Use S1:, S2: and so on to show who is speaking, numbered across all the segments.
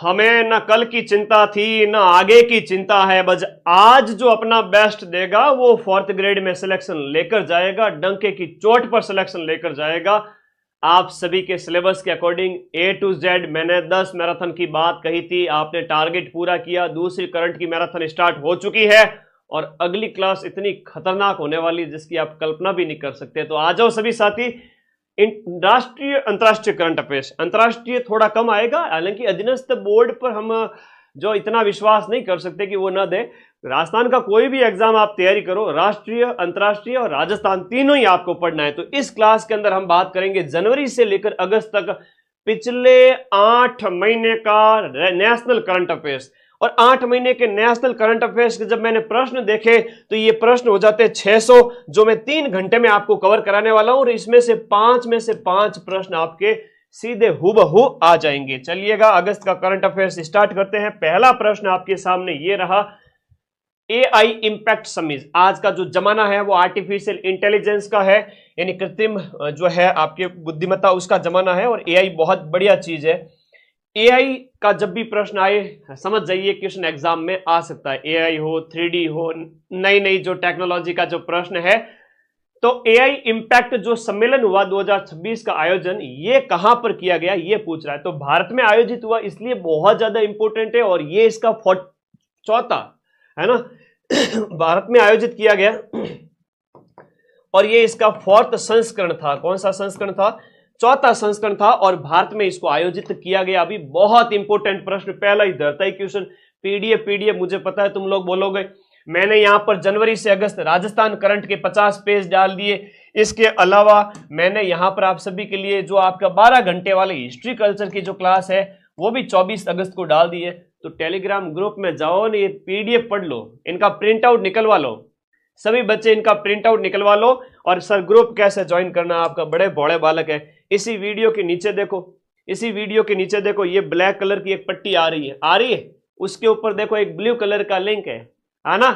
S1: हमें न कल की चिंता थी न आगे की चिंता है, बस आज जो अपना बेस्ट देगा वो फोर्थ ग्रेड में सिलेक्शन लेकर जाएगा, डंके की चोट पर सिलेक्शन लेकर जाएगा। आप सभी के सिलेबस के अकॉर्डिंग A to Z मैंने 10 मैराथन की बात कही थी, आपने टारगेट पूरा किया। दूसरी करंट की मैराथन स्टार्ट हो चुकी है और अगली क्लास इतनी खतरनाक होने वाली जिसकी आप कल्पना भी नहीं कर सकते। तो आ जाओ सभी साथी। राष्ट्रीय अंतर्राष्ट्रीय करंट अफेयर्स, अंतर्राष्ट्रीय थोड़ा कम आएगा, हालांकि अधीनस्थ बोर्ड पर हम जो इतना विश्वास नहीं कर सकते कि वो ना दे। राजस्थान का कोई भी एग्जाम आप तैयारी करो, राष्ट्रीय, अंतर्राष्ट्रीय और राजस्थान तीनों ही आपको पढ़ना है। तो इस क्लास के अंदर हम बात करेंगे जनवरी से लेकर अगस्त तक पिछले 8 महीने का नेशनल करंट अफेयर्स। और 8 महीने के नेशनल करंट अफेयर्स के जब मैंने प्रश्न देखे तो ये प्रश्न हो जाते 600, जो मैं 3 घंटे में आपको कवर कराने वाला हूं। और इसमें से 5 प्रश्न आपके सीधे हुबहू आ जाएंगे। चलिएगा अगस्त का करंट अफेयर्स स्टार्ट करते हैं। पहला प्रश्न आपके सामने ये रहा, AI इंपैक्ट समीज। आज का जो जमाना है वो आर्टिफिशियल इंटेलिजेंस का है, यानी कृत्रिम जो है आपके बुद्धिमत्ता उसका जमाना है और AI बहुत बढ़िया चीज है। AI का जब भी प्रश्न आए समझ जाइए क्वेश्चन एग्जाम में आ सकता है। AI हो, 3D हो, नई नई जो टेक्नोलॉजी का जो प्रश्न है। तो AI इंपैक्ट जो सम्मेलन हुआ 2026 का आयोजन, ये कहां पर किया गया ये पूछ रहा है। तो भारत में आयोजित हुआ, इसलिए बहुत ज्यादा इंपॉर्टेंट है और ये इसका चौथा है ना भारत में आयोजित किया गया और ये इसका 4th संस्करण था। कौन सा संस्करण था? चौथा संस्करण था और भारत में इसको आयोजित किया गया। अभी बहुत इंपॉर्टेंट प्रश्न, पहला ही धरता ही क्वेश्चन। पीडीएफ मुझे पता है तुम लोग बोलोगे, मैंने यहां पर जनवरी से अगस्त राजस्थान करंट के 50 पेज डाल दिए। इसके अलावा मैंने यहां पर आप सभी के लिए जो आपका 12 घंटे वाली हिस्ट्री कल्चर की जो क्लास है वो भी 24 अगस्त को डाल दी है। तो टेलीग्राम ग्रुप में जाओ ना, ये पीडीएफ पढ़ लो, इनका प्रिंट आउट निकलवा लो, सभी बच्चे इनका प्रिंट आउट निकलवा लो। और सर ग्रुप कैसे ज्वाइन करना, आपका बड़े भोले बालक है, इसी वीडियो के नीचे देखो, इसी वीडियो के नीचे देखो, ये ब्लैक कलर की एक पट्टी आ रही है, उसके ऊपर देखो एक ब्लू कलर का लिंक है ना,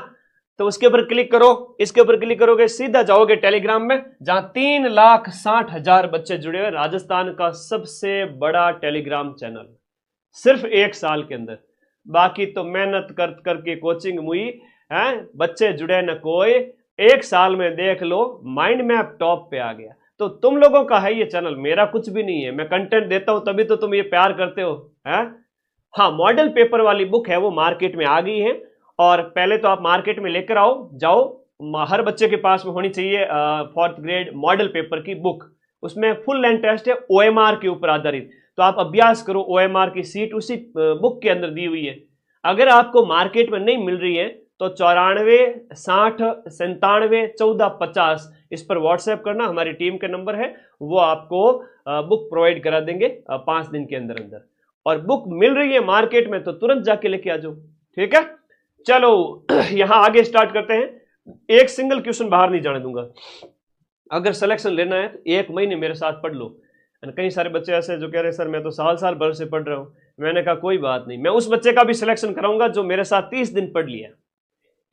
S1: तो उसके ऊपर क्लिक करो। इसके ऊपर क्लिक करोगे सीधा जाओगे टेलीग्राम में, जहां 3,60,000 बच्चे जुड़े हुए। राजस्थान का सबसे बड़ा टेलीग्राम चैनल सिर्फ 1 साल के अंदर। बाकी तो मेहनत कर करके कोचिंग हुई है, बच्चे जुड़े न कोई। 1 साल में देख लो माइंड मैप टॉप पे आ गया। तो तुम लोगों का है ये चैनल, मेरा कुछ भी नहीं है। मैं कंटेंट देता हूं तभी तो तुम ये प्यार करते हो है? हाँ, मॉडल पेपर वाली बुक है वो मार्केट में आ गई है और पहले तो आप मार्केट में लेकर जाओ। हर बच्चे के पास में होनी चाहिए 4th ग्रेड मॉडल पेपर की बुक। उसमें फुल लेंथ टेस्ट है OMR के ऊपर आधारित। तो आप अभ्यास करो, OMR की सीट उसी बुक के अंदर दी हुई है। अगर आपको मार्केट में नहीं मिल रही है तो 94 60 97 14 50 इस पर व्हाट्सएप करना, हमारी टीम के नंबर है, वो आपको बुक प्रोवाइड करा देंगे 5 दिन के अंदर अंदर। और बुक मिल रही है मार्केट में तो तुरंत जाके लेके आ जाओ, ठीक है? चलो यहां आगे स्टार्ट करते हैं। एक सिंगल क्वेश्चन बाहर नहीं जाने दूंगा। अगर सिलेक्शन लेना है तो 1 महीने मेरे साथ पढ़ लो। कई सारे बच्चे ऐसे जो कह रहे सर मैं तो साल भर से पढ़ रहा हूं। मैंने कहा कोई बात नहीं, मैं उस बच्चे का भी सिलेक्शन कराऊंगा जो मेरे साथ 30 दिन पढ़ लिया,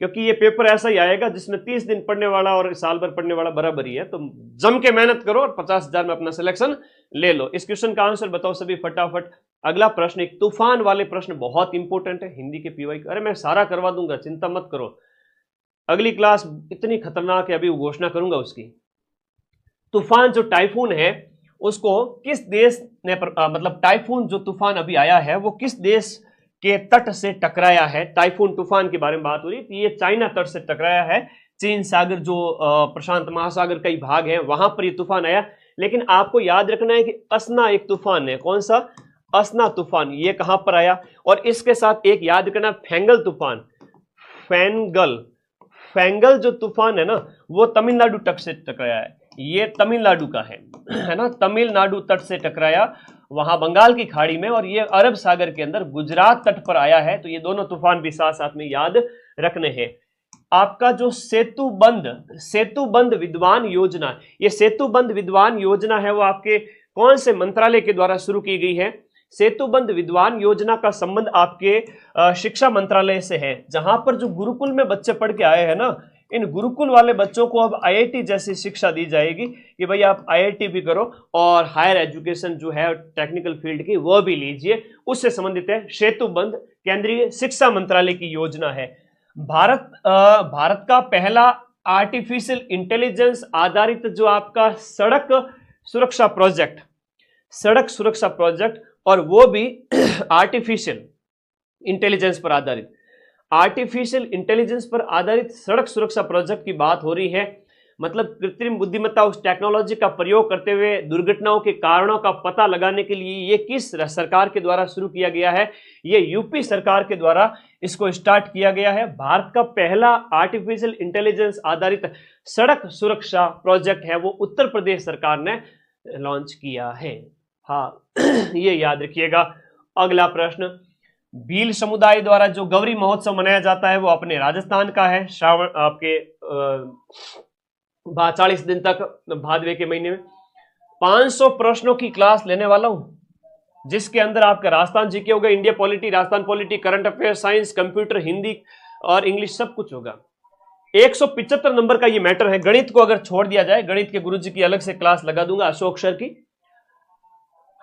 S1: क्योंकि ये पेपर ऐसा ही आएगा जिसमें 30 दिन पढ़ने वाला और साल भर पढ़ने वाला बराबर ही है। तो जम के मेहनत करो और 50,000 में अपना सिलेक्शन ले लो। इस क्वेश्चन का आंसर बताओ सभी फटाफट। अगला प्रश्न, एक तूफान वाले प्रश्न बहुत इंपॉर्टेंट है, हिंदी के पीवाई। अरे मैं सारा करवा दूंगा, चिंता मत करो। अगली क्लास इतनी खतरनाक है, अभी घोषणा करूंगा उसकी। तूफान जो टाइफून है उसको किस देश ने मतलब टाइफून जो तूफान अभी आया है वो किस देश के तट से टकराया है? टाइफून तूफान के बारे में बात हो रही थी। ये चाइना तट से टकराया है। चीन सागर जो प्रशांत महासागर कई भाग हैं वहां पर ये तूफान आया। लेकिन आपको याद रखना है कि असना एक तूफान है। कौन सा? असना तूफान। ये कहां पर आया? और इसके साथ एक याद रखना, फेंगल तूफान। फेंगल जो तूफान है ना वो तमिलनाडु तट से टकराया है। ये तमिलनाडु का है ना, तमिलनाडु तट से टकराया वहां बंगाल की खाड़ी में, और ये अरब सागर के अंदर गुजरात तट पर आया है। तो ये दोनों तूफान भी साथ साथ में याद रखने हैं। आपका जो सेतुबंध विद्वान योजना, ये सेतुबंध विद्वान योजना है वो आपके कौन से मंत्रालय के द्वारा शुरू की गई है? सेतुबंध विद्वान योजना का संबंध आपके शिक्षा मंत्रालय से है, जहां पर जो गुरुकुल में बच्चे पढ़ के आए हैं ना, इन गुरुकुल वाले बच्चों को अब आईआईटी जैसी शिक्षा दी जाएगी कि भाई आप आईआईटी भी करो और हायर एजुकेशन जो है टेक्निकल फील्ड की वो भी लीजिए। उससे संबंधित है सेतुबंध, केंद्रीय शिक्षा मंत्रालय की योजना है। भारत का पहला आर्टिफिशियल इंटेलिजेंस आधारित जो आपका सड़क सुरक्षा प्रोजेक्ट और वो भी आर्टिफिशियल इंटेलिजेंस पर आधारित सड़क सुरक्षा प्रोजेक्ट की बात हो रही है। मतलब कृत्रिम बुद्धिमत्ता उस टेक्नोलॉजी का प्रयोग करते हुए दुर्घटनाओं के कारणों का पता लगाने के लिए ये किस सरकार के द्वारा शुरू किया गया है? ये यूपी सरकार के द्वारा इसको स्टार्ट किया गया है। भारत का पहला आर्टिफिशियल इंटेलिजेंस आधारित सड़क सुरक्षा प्रोजेक्ट है वो उत्तर प्रदेश सरकार ने लॉन्च किया है। हाँ ये याद रखिएगा। अगला प्रश्न, भील समुदाय द्वारा जो गौरी महोत्सव मनाया जाता है वो अपने राजस्थान का है। श्रावण आपके 40 दिन तक भादवे के महीने में 500 प्रश्नों की क्लास लेने वाला हूं जिसके अंदर आपका राजस्थान जीके होगा, India polity, Rajasthan polity, current affair, science, computer, Hindi और इंग्लिश सब कुछ होगा। 175 नंबर का ये मैटर है। गणित को अगर छोड़ दिया जाए, गणित के गुरुजी की अलग से क्लास लगा दूंगा अशोक सर की,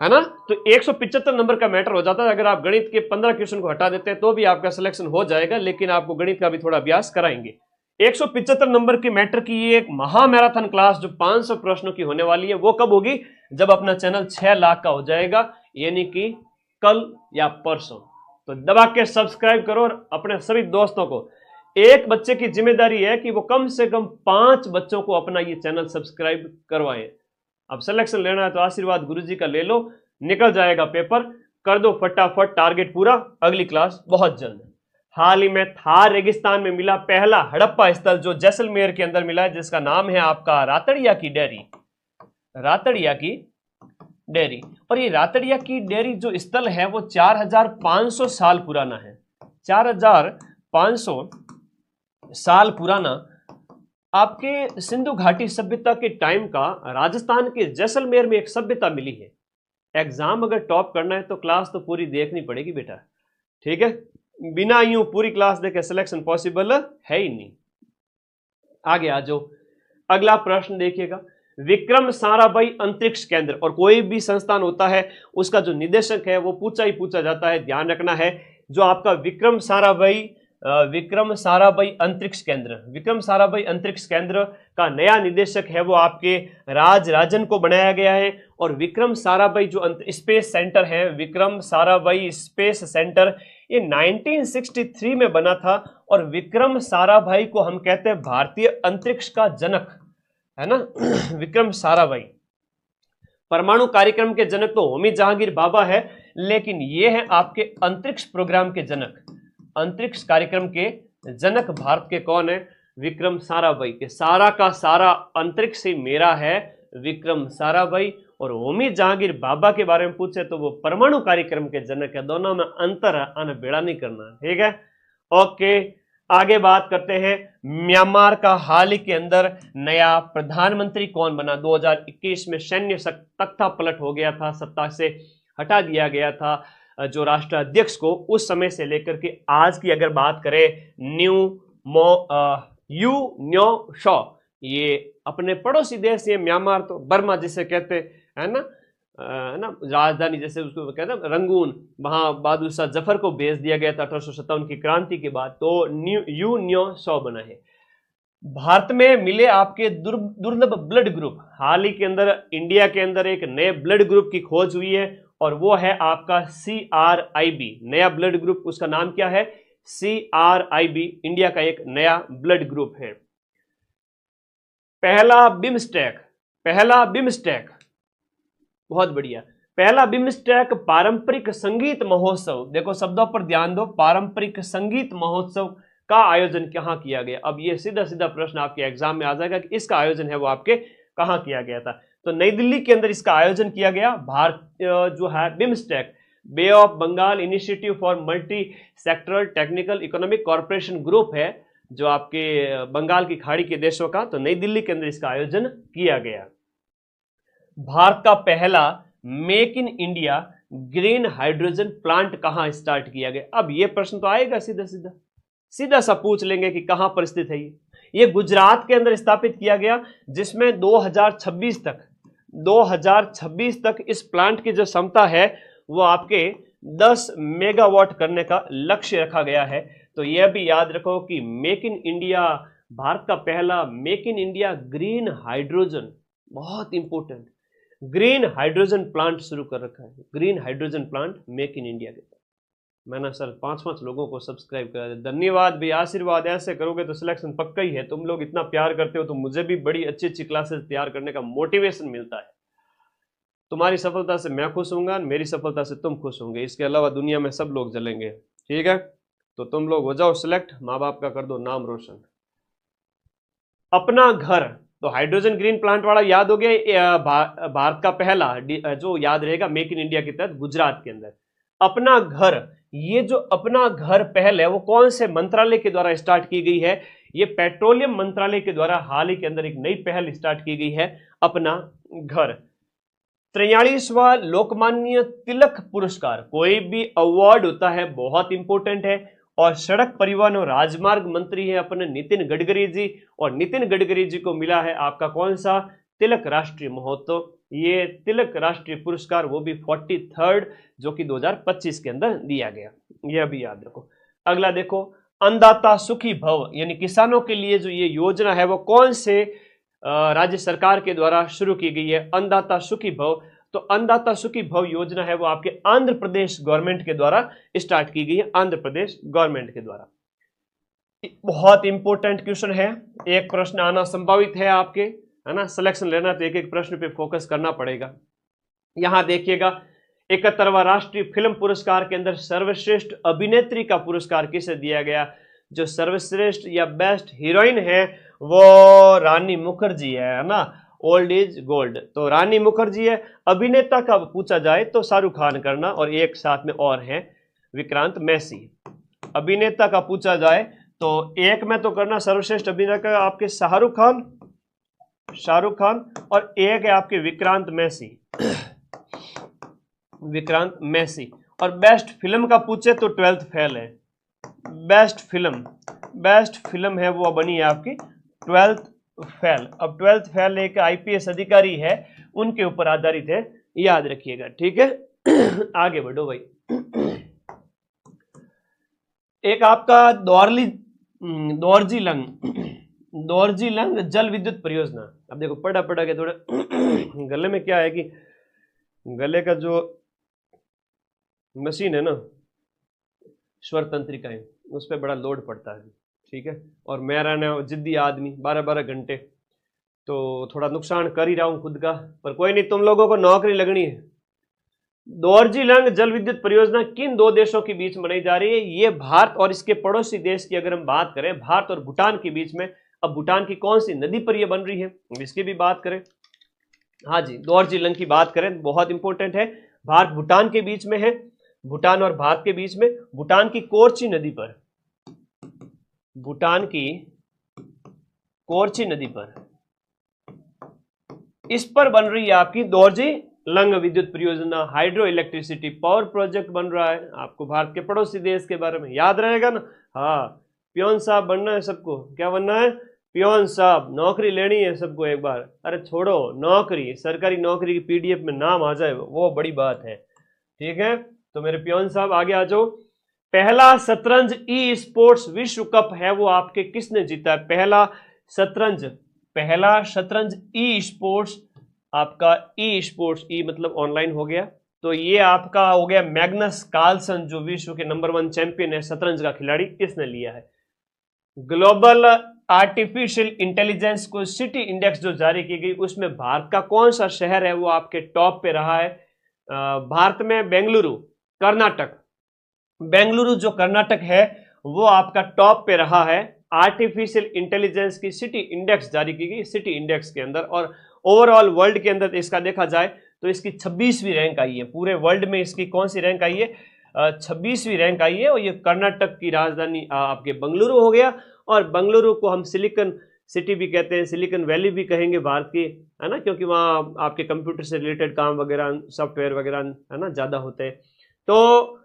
S1: है ना, तो 175 नंबर का मैटर हो जाता है। अगर आप गणित के 15 क्वेश्चन को हटा देते हैं तो भी आपका सिलेक्शन हो जाएगा, लेकिन आपको गणित का भी थोड़ा अभ्यास कराएंगे। 175 नंबर के मैटर की ये एक महामैराथन क्लास जो 500 प्रश्नों की होने वाली है वो कब होगी? जब अपना चैनल 6 लाख का हो जाएगा, यानी कि कल या परसों। तो दबा के सब्सक्राइब करो और अपने सभी दोस्तों को, एक बच्चे की जिम्मेदारी है कि वो कम से कम 5 बच्चों को अपना ये चैनल सब्सक्राइब करवाएं। अब सिलेक्शन लेना है तो आशीर्वाद गुरुजी का ले लो, निकल जाएगा पेपर, कर दो फटाफट, टारगेट पूरा। अगली क्लास बहुत जल्द। हाल ही में थार रेगिस्तान में मिला पहला हड़प्पा स्थल जो जैसलमेर के अंदर मिला है, जिसका नाम है आपका रातड़िया की डेयरी। और ये रातड़िया की डेयरी जो स्थल है वो 4500 साल पुराना है। 4500 साल पुराना आपके सिंधु घाटी सभ्यता के टाइम का राजस्थान के जैसलमेर में एक सभ्यता मिली है। एग्जाम अगर टॉप करना है तो क्लास तो पूरी देखनी पड़ेगी बेटा, ठीक है? बिना यूं पूरी क्लास देखे सिलेक्शन पॉसिबल है ही नहीं। आगे आ जाओ। अगला प्रश्न देखिएगा, विक्रम साराभाई अंतरिक्ष केंद्र, और कोई भी संस्थान होता है उसका जो निदेशक है वो पूछा जाता है, ध्यान रखना है। जो आपका विक्रम साराभाई अंतरिक्ष केंद्र का नया निदेशक है वो आपके राजन को बनाया गया है। और विक्रम साराभाई जो स्पेस सेंटर है, विक्रम साराभाई स्पेस सेंटर, ये 1963 में बना था। और विक्रम साराभाई को हम कहते हैं भारतीय अंतरिक्ष का जनक, है ना। विक्रम साराभाई परमाणु कार्यक्रम के जनक तो होमी जहांगीर भाभा है, लेकिन ये है आपके अंतरिक्ष प्रोग्राम के जनक, अंतरिक्ष कार्यक्रम के जनक भारत के कौन है? विक्रम साराभाई। के सारा का सारा अंतरिक्ष ही मेरा है, विक्रम साराभाई। और होमी जहांगीर भाभा के बारे में पूछे तो वो परमाणु कार्यक्रम के जनक है। दोनों में अंतर है, आना बेड़ा नहीं करना, ठीक है? ओके, आगे बात करते हैं। म्यांमार का हाल ही के अंदर नया प्रधानमंत्री कौन बना? 2021 में सैन्य तख्ता पलट हो गया था, सत्ता से हटा दिया गया था जो राष्ट्राध्यक्ष को। उस समय से लेकर के आज की अगर बात करें, यू न्यो शॉ, ये अपने पड़ोसी देश है म्यांमार, तो बर्मा जिसे कहते हैं ना, राजधानी जैसे उसको कहते हैं रंगून, वहां बहादुर शाह जफर को भेज दिया गया था 1857 की क्रांति के बाद, तो यू न्यो शॉ बना है। भारत में मिले आपके दुर्लभ ब्लड ग्रुप, हाल ही के अंदर इंडिया के अंदर एक नए ब्लड ग्रुप की खोज हुई है और वो है आपका CRIB, नया ब्लड ग्रुप। उसका नाम क्या है? CRIB, इंडिया का एक नया ब्लड ग्रुप है। पहला बिम्स्टेक, बहुत बढ़िया। पहला बिम्स्टेक पारंपरिक संगीत महोत्सव, देखो शब्दों पर ध्यान दो, पारंपरिक संगीत महोत्सव का आयोजन कहां किया गया? अब ये सीधा प्रश्न आपके एग्जाम में आ जाएगा कि इसका आयोजन है वो आपके कहां किया गया था? तो नई दिल्ली के अंदर इसका आयोजन किया गया। भारत जो है BIMSTEC, Bay of Bengal initiative for multi sectoral technical economic corporation group है जो आपके बंगाल की खाड़ी के देशों का, तो नई दिल्ली के अंदर इसका आयोजन किया गया। भारत का पहला make in India green hydrogen plant कहां स्टार्ट किया गया? अब ये प्रश्न तो आएगा सीधा सा पूछ लेंगे कि कहां पर स्थित है ये गुजरात के अंदर स्थापित किया गया, जिसमें 2026 तक इस प्लांट की जो क्षमता है वो आपके 10 मेगावाट करने का लक्ष्य रखा गया है। तो यह भी याद रखो कि मेक इन इंडिया, भारत का पहला make in India green hydrogen, बहुत इंपॉर्टेंट, ग्रीन हाइड्रोजन प्लांट शुरू कर रखा है। Green hydrogen plant make in India के। मैंने सर 5-5 लोगों को सब्सक्राइब करा दिया, धन्यवाद भी, आशीर्वाद, ऐसे करोगे तो सिलेक्शन पक्का ही है। तुम लोग इतना प्यार करते हो तो मुझे भी बड़ी अच्छी अच्छी क्लासेस तैयार करने का मोटिवेशन मिलता है। तुम्हारी सफलता से मैं खुश होऊंगा, मेरी सफलता से तुम खुश होंगे, इसके अलावा दुनिया में सब लोग जलेंगे। ठीक है, तो तुम लोग हो जाओ सिलेक्ट, माँ बाप का कर दो नाम रोशन। अपना घर, तो हाइड्रोजन ग्रीन प्लांट वाला याद हो गया, भारत का पहला जो याद रहेगा मेक इन इंडिया के तहत गुजरात के अंदर। अपना घर, ये जो अपना घर पहल है वो कौन से मंत्रालय के द्वारा स्टार्ट की गई है? ये पेट्रोलियम मंत्रालय के द्वारा हाल ही के अंदर एक नई पहल स्टार्ट की गई है, अपना घर। 43वां लोकमान्य तिलक पुरस्कार, कोई भी अवार्ड होता है बहुत इंपॉर्टेंट है, और सड़क परिवहन और राजमार्ग मंत्री है अपने नितिन गडकरी जी, और नितिन गडकरी जी को मिला है आपका कौन सा? तिलक राष्ट्रीय महोत्सव। ये तिलक राष्ट्रीय पुरस्कार वो भी 43rd, जो कि 2025 के अंदर दिया गया, यह भी याद रखो। अगला देखो, अन्नदाता सुखी भव, यानी किसानों के लिए जो ये योजना है वो कौन से राज्य सरकार के द्वारा शुरू की गई है? अन्नदाता सुखी भव। तो अन्नदाता सुखी भव योजना है वो आपके आंध्र प्रदेश गवर्नमेंट के द्वारा स्टार्ट की गई है, आंध्र प्रदेश गवर्नमेंट के द्वारा। बहुत इंपॉर्टेंट क्वेश्चन है, एक प्रश्न आना संभावित है आपके, है ना। सिलेक्शन लेना तो एक एक प्रश्न पे फोकस करना पड़ेगा। यहां देखिएगा, 71वां राष्ट्रीय फिल्म पुरस्कार के अंदर सर्वश्रेष्ठ अभिनेत्री का पुरस्कार किसे दिया गया? जो सर्वश्रेष्ठ या बेस्ट हीरोइन है वो रानी मुखर्जी है ना, ओल्ड इज गोल्ड, तो रानी मुखर्जी है। अभिनेता का पूछा जाए तो शाहरुख खान करना, और एक साथ में और है विक्रांत मैसी। अभिनेता का पूछा जाए तो एक में तो करना सर्वश्रेष्ठ अभिनेता आपके शाहरुख खान, और एक है आपके विक्रांत मैसी, विक्रांत मैसी। और बेस्ट फिल्म का पूछे तो 12th फेल है, बेस्ट फिल्म है वो बनी है आपकी 12th फेल। अब 12th फेल एक आईपीएस अधिकारी है, उनके ऊपर आधारित है, याद रखिएगा। ठीक है, आगे बढ़ो भाई। एक आपका दोरजी लंग जल विद्युत परियोजना। अब देखो पढ़ा के थोड़ा गले में क्या है कि गले का जो मशीन है ना, स्वर तंत्रिकाएं, उस पर बड़ा लोड पड़ता है। ठीक है, और मैं रहना जिद्दी आदमी 12-12 घंटे, तो थोड़ा नुकसान कर ही रहा हूं खुद का, पर कोई नहीं, तुम लोगों को नौकरी लगनी है। दोरजी-लंग जल विद्युत परियोजना किन दो देशों के बीच बनाई जा रही है? ये भारत और इसके पड़ोसी देश की अगर हम बात करें, भारत और भूटान के बीच में। अब भूटान की कौन सी नदी पर यह बन रही है, इसकी भी बात करें। हाँ जी, दोरजी-लंग की बात करें, बहुत इंपॉर्टेंट है, भारत भूटान के बीच में है, भूटान और भारत के बीच में, भूटान की कोरची नदी पर, भूटान की कोरची नदी पर, इस पर बन रही है आपकी दोरजी-लंग विद्युत परियोजना। हाइड्रो इलेक्ट्रिसिटी पावर प्रोजेक्ट बन रहा है। आपको भारत के पड़ोसी देश के बारे में याद रहेगा ना। हाँ, पियोन साहब बनना है सबको, क्या बनना है? पियोन साहब, नौकरी लेनी है सबको एक बार। अरे छोड़ो नौकरी, सरकारी नौकरी की पीडीएफ में नाम आ जाए वो बड़ी बात है। ठीक है, तो मेरे पियोन साहब आगे आ जाओ। पहला शतरंज ई स्पोर्ट्स विश्व कप है वो आपके किसने जीता है? पहला शतरंज ई स्पोर्ट्स, आपका ई स्पोर्ट्स, ई मतलब ऑनलाइन हो गया, तो ये आपका हो गया मैग्नस कार्लसन, जो विश्व के नंबर 1 चैंपियन है शतरंज का खिलाड़ी, इसने लिया है। ग्लोबल आर्टिफिशियल इंटेलिजेंस को सिटी इंडेक्स जो जारी की गई, उसमें भारत का कौन सा शहर है वो आपके टॉप पे रहा है? भारत में बेंगलुरु, कर्नाटक, बेंगलुरु जो कर्नाटक है वो आपका टॉप पे रहा है। आर्टिफिशियल इंटेलिजेंस की सिटी इंडेक्स जारी की गई, सिटी इंडेक्स के अंदर, और ओवरऑल वर्ल्ड के अंदर इसका देखा जाए तो इसकी 26वीं रैंक आई है। पूरे वर्ल्ड में इसकी कौन सी रैंक आई है? 26वीं रैंक आई है, और ये कर्नाटक की राजधानी आपके बेंगलुरु हो गया। और बेंगलुरु को हम सिलिकॉन सिटी भी कहते हैं, सिलिकॉन वैली भी कहेंगे भारत की, है ना, क्योंकि वहाँ आपके कंप्यूटर से रिलेटेड काम वगैरह, सॉफ्टवेयर वगैरह, है ना, ज़्यादा होते हैं। तो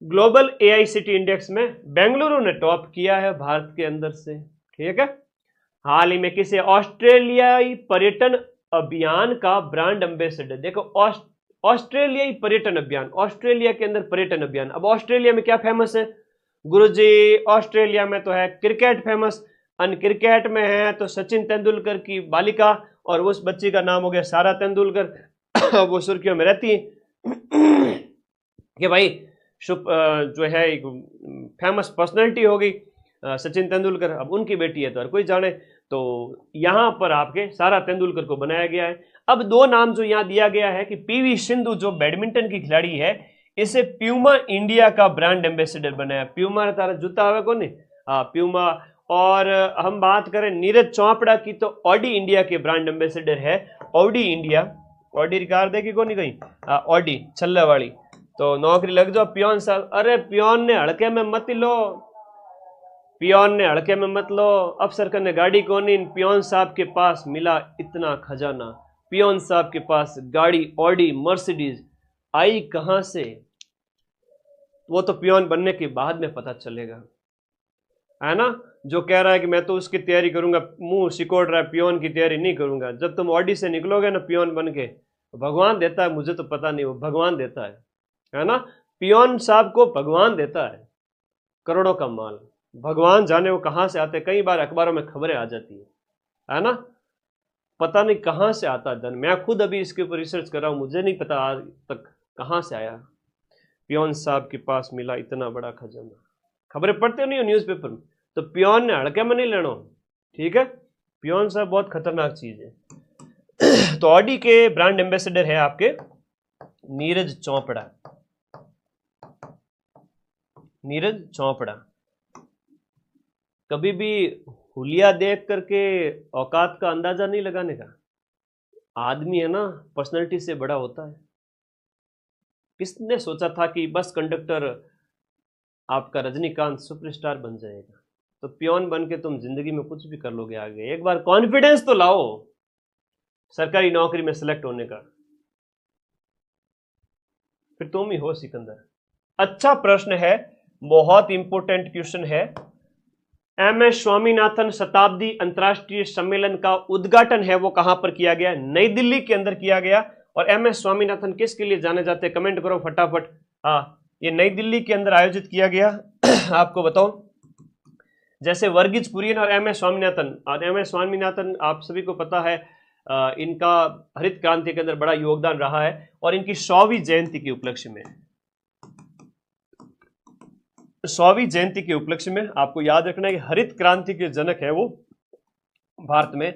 S1: ग्लोबल एआई सिटी इंडेक्स में बेंगलुरु ने टॉप किया है भारत के अंदर से। ठीक है, हाल ही में किसे ऑस्ट्रेलियाई पर्यटन अभियान का ब्रांड एम्बेसडर। देखो ऑस्ट्रेलियाई पर्यटन अभियान, ऑस्ट्रेलिया के अंदर पर्यटन अभियान। अब ऑस्ट्रेलिया में क्या फेमस है गुरुजी? ऑस्ट्रेलिया में तो है क्रिकेट फेमस, क्रिकेट में है तो सचिन तेंदुलकर की बालिका, और उस बच्ची का नाम हो गया सारा तेंदुलकर। वो सुर्खियों में रहती है कि भाई जो है एक फेमस पर्सनैलिटी हो गई सचिन तेंदुलकर, अब उनकी बेटी है तो हर कोई जाने। तो यहां पर आपके सारा तेंदुलकर को बनाया गया है। अब दो नाम जो यहां दिया गया है कि पीवी सिंधु जो बैडमिंटन की खिलाड़ी है, इसे प्यूमा इंडिया का ब्रांड एम्बेसडर बनाया। प्यूमा तारा जूता आवे को नहीं, हाँ प्यूमा। और हम बात करें नीरज चोपड़ा की, तो ऑडी इंडिया के ब्रांड एम्बेसडर है। ऑडी इंडिया, ऑडी रिकार देखी को नहीं कहीं, ऑडी छल्ले वाली। तो नौकरी लग जाओ पियोन साहब। अरे पियोन ने हड़के में मत लो, पियोन ने हड़के में मत लो। अफसर कने गाड़ी कोनी, पियोन साहब के पास मिला इतना खजाना। पियोन साहब के पास गाड़ी ऑडी मर्सिडीज आई कहां से, वो तो पियोन बनने के बाद में पता चलेगा, है ना। जो कह रहा है कि मैं तो उसकी तैयारी करूंगा, मुंह सिकोड़ रहा है, पियोन की तैयारी नहीं करूंगा। जब तुम ऑडी से निकलोगे ना पियोन बन के, भगवान देता है, मुझे तो पता नहीं, वो भगवान देता है ना। पियोन साहब को भगवान देता है करोड़ों का माल, भगवान जाने वो कहां से आते। कई बार अखबारों में खबरें आ जाती है ना, पता नहीं कहां से आता धन। मैं खुद अभी इसके ऊपर रिसर्च कर रहा हूं, मुझे नहीं पता आज तक कहां से आया। पियोन साहब के पास मिला इतना बड़ा खजाना। खबरें पढ़ते नहीं हो न्यूज़पेपर में, तो पियोन ने हड़के में नहीं लेना, ठीक है। पियोन साहब बहुत खतरनाक चीज है। तो ऑडी के ब्रांड एम्बेसडर है आपके नीरज चोपड़ा। नीरज चोपड़ा कभी भी हुलिया देख करके औकात का अंदाजा नहीं लगाने का। आदमी है ना, पर्सनैलिटी से बड़ा होता है। किसने सोचा था कि बस कंडक्टर आपका रजनीकांत सुपरस्टार बन जाएगा। तो पियोन बन के तुम जिंदगी में कुछ भी कर लोगे आगे। एक बार कॉन्फिडेंस तो लाओ सरकारी नौकरी में सिलेक्ट होने का, फिर तुम ही हो सिकंदर। अच्छा प्रश्न है, बहुत इंपॉर्टेंट क्वेश्चन है। MS स्वामीनाथन शताब्दी अंतर्राष्ट्रीय सम्मेलन का उद्घाटन है वो कहां पर किया गया? नई दिल्ली के अंदर किया गया। और MS स्वामीनाथन किसके लिए जाने जाते हैं, कमेंट करो फटाफट। हाँ, ये नई दिल्ली के अंदर आयोजित किया गया। आपको बताओ, जैसे वर्गीज कुरियन और MS स्वामीनाथन, और MS स्वामीनाथन आप सभी को पता है, इनका हरित क्रांति के अंदर बड़ा योगदान रहा है। और इनकी 100वीं जयंती के उपलक्ष्य में, 100वीं जयंती के उपलक्ष्य में आपको याद रखना है कि हरित क्रांति के जनक है वो भारत में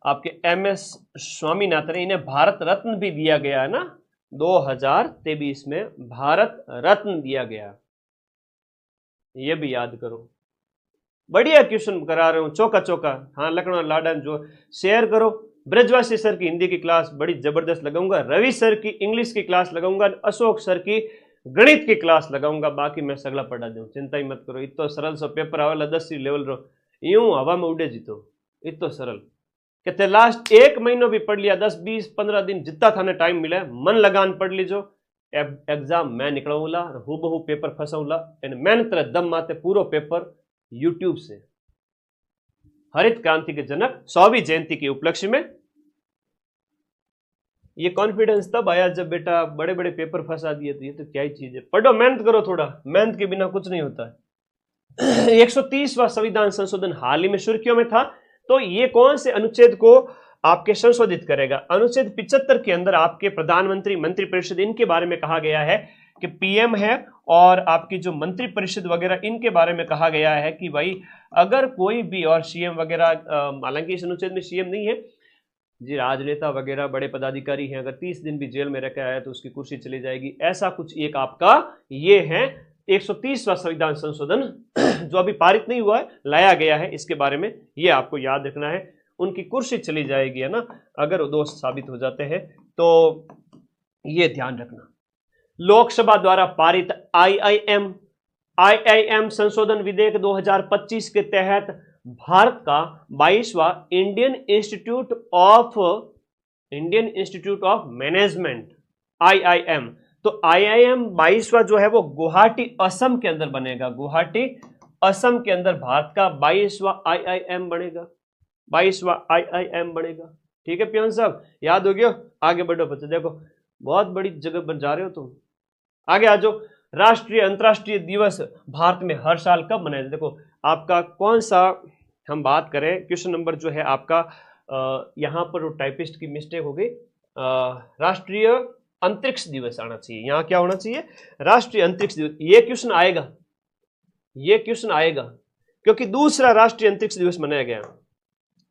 S1: आपके MS स्वामीनाथन। इन्हें भारत रत्न भी दिया गया है ना, 2023 में भारत रत्न दिया गया, ये भी याद करो। बढ़िया क्वेश्चन करा रहे हूं, चौका चौका। हाँ, लखनऊ लाडन जो शेयर करो। ब्रजवासी सर की हिंदी की क्लास बड़ी जबरदस्त लगाऊंगा, रवि सर की इंग्लिश की क्लास लगाऊंगा, अशोक सर की गणित की क्लास लगाऊंगा। बाकी मैं सगला पढ़ा दूं, चिंता ही मत करो। इतो सरल सो पेपर आवेला 10 लेवल रो, यूं हवा में उड़े जीतो। इतो सरल कहते लास्ट 1 महीनों भी पढ़ लिया, 10 20 15 दिन जितना थाने टाइम मिले मन लगान पढ़ लीजो। एग्जाम मैं निकलूंगा हूबहू पेपर फंसाऊंगा एंड मैंने तरह दम माते पूरा पेपर यूट्यूब से। हरित क्रांति के जनक 100वीं जयंती के उपलक्ष्य में। ये कॉन्फिडेंस तब आया जब बेटा बड़े बड़े पेपर फंसा दिए, तो ये तो क्या ही चीज है। पढ़ो, मेहनत करो थोड़ा, मेहनत के बिना कुछ नहीं होता है। 130वां संविधान संशोधन हाल ही में सुर्खियों में था। तो ये कौन से अनुच्छेद को आपके संशोधित करेगा? अनुच्छेद 75 के अंदर आपके प्रधानमंत्री, मंत्रिपरिषद, इनके बारे में कहा गया है कि पीएम है, और आपकी जो मंत्रिपरिषद वगैरह इनके बारे में कहा गया है कि भाई अगर कोई भी, और सीएम वगैरह, हालांकि इस अनुच्छेद में सीएम नहीं है जी, राजनेता वगैरह बड़े पदाधिकारी हैं, अगर 30 दिन भी जेल में रह के आया तो उसकी कुर्सी चली जाएगी। ऐसा कुछ एक आपका ये है 130वां संविधान संशोधन जो अभी पारित नहीं हुआ है, लाया गया है। इसके बारे में ये आपको याद रखना है, उनकी कुर्सी चली जाएगी, है ना, अगर वो दोस्त साबित हो जाते हैं, तो ये ध्यान रखना। लोकसभा द्वारा पारित आईआईएम संशोधन विधेयक 2025 के तहत भारत का 22वां Indian Institute of Management IIM, तो आईआईएम 22वां जो है वो गुवाहाटी असम के अंदर बनेगा। गुवाहाटी असम के अंदर भारत का 22वां आईआईएम बनेगा। 22वां IIM बनेगा। ठीक है पियन साहब, याद हो गया? आगे बढ़ो बच्चे, देखो बहुत बड़ी जगह बन जा रहे हो तुम। आगे आ जाओ। राष्ट्रीय अंतर्राष्ट्रीय दिवस भारत में हर साल कब मनाया जाता है? देखो आपका कौन सा, हम बात करें क्वेश्चन नंबर जो है आपका यहाँ पर वो टाइपिस्ट की मिस्टेक हो गई, राष्ट्रीय अंतरिक्ष दिवस आना चाहिए, यहाँ क्या होना चाहिए? राष्ट्रीय अंतरिक्ष दिवस। ये क्वेश्चन आएगा, ये क्वेश्चन आएगा, क्योंकि दूसरा राष्ट्रीय अंतरिक्ष दिवस मनाया गया।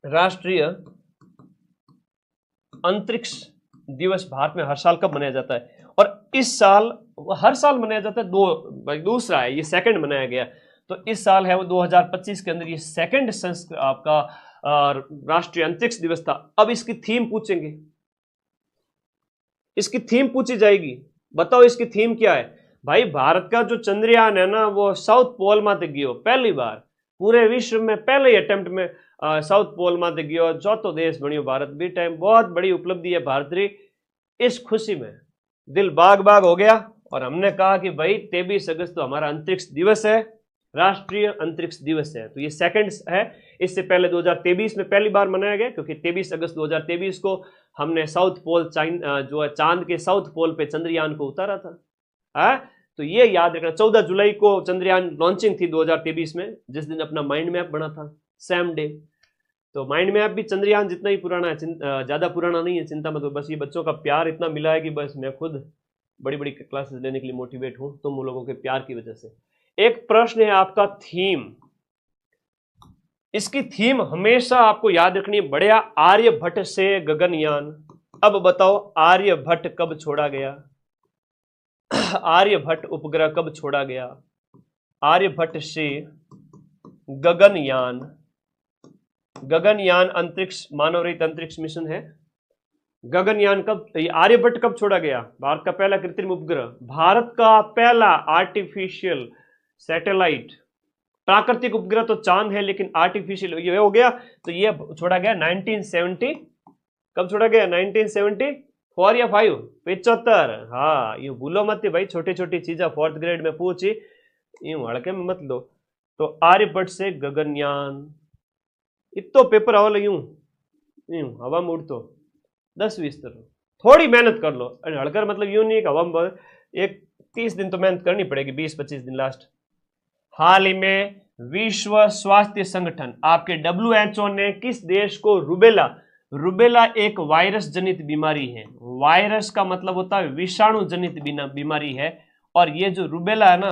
S1: राष्ट्रीय अंतरिक्ष दिवस भारत में हर साल कब मनाया जाता है? और इस साल हर साल मनाया जाता है, दूसरा है, ये सेकंड मनाया गया। तो इस साल है वो 2025 के अंदर ये सेकंड आपका राष्ट्रीय अंतरिक्ष दिवस था। अब इसकी थीम पूछेंगे, इसकी थीम पूछी जाएगी, बताओ इसकी थीम क्या है? भाई भारत का जो चंद्रयान है ना वो साउथ पोल में गयो, पहली बार पूरे विश्व में पहले ही अटेम्प्ट में साउथ पोल में गयो, चौथो देश बनियो भारत भी टाइम। बहुत बड़ी उपलब्धि है भारत री। इस खुशी में दिल बाग बाग हो गया और हमने कहा कि भाई 23 अगस्त तो हमारा अंतरिक्ष दिवस है, राष्ट्रीय अंतरिक्ष दिवस है। तो ये सेकंड है, इससे पहले 2023 में पहली बार मनाया गया, क्योंकि 23 अगस्त 2023 को हमने साउथ पोल जो है चांद के साउथ पोल पे चंद्रयान को उतारा था। तो ये याद रखना। 14 जुलाई को चंद्रयान लॉन्चिंग थी 2023 में, जिस दिन अपना माइंड मैप बना था, सेम डे। तो माइंड मैप भी चंद्रयान जितना ही पुराना है, ज्यादा पुराना नहीं है, चिंता मत। बस ये बच्चों का प्यार इतना मिला है कि बस मैं खुद बड़ी बड़ी क्लासेस लेने के लिए मोटिवेट हूं, तुम लोगों के प्यार की वजह से। एक प्रश्न है आपका थीम, इसकी थीम हमेशा आपको याद रखनी है, बढ़िया। आर्यभट्ट से गगनयान। अब बताओ आर्यभट्ट कब छोड़ा गया? आर्यभट्ट उपग्रह कब छोड़ा गया? आर्यभट्ट से गगनयान। गगनयान अंतरिक्ष मानव रहित अंतरिक्ष मिशन है। गगनयान कब, आर्यभट्ट कब छोड़ा गया? भारत का पहला कृत्रिम उपग्रह, भारत का पहला आर्टिफिशियल सैटेलाइट। प्राकृतिक उपग्रह तो चांद है, लेकिन आर्टिफिशियल ये हो गया। तो ये छोड़ा गया 1970। कब छोड़ा गया? 1974 या 5? 75। हाँ ये भूलो मत भाई, छोटी छोटी चीजें फोर्थ ग्रेड में पूछी, यूं हड़के में मत लो। तो आर्यभट्ट से गगनयान, इतो पेपर आवल यूं यूं हवा में उड़तो 10-20 तरह, थोड़ी मेहनत कर लो। अरे हड़कर मतलब यूं नहीं कि हवा में, एक 30 दिन तो मेहनत करनी पड़ेगी, 20-25 दिन लास्ट। हाल ही में विश्व स्वास्थ्य संगठन आपके WHO ने किस देश को रुबेला, रुबेला एक वायरस जनित बीमारी है, वायरस का मतलब होता है विषाणु जनित बीमारी है, और ये जो रुबेला है ना,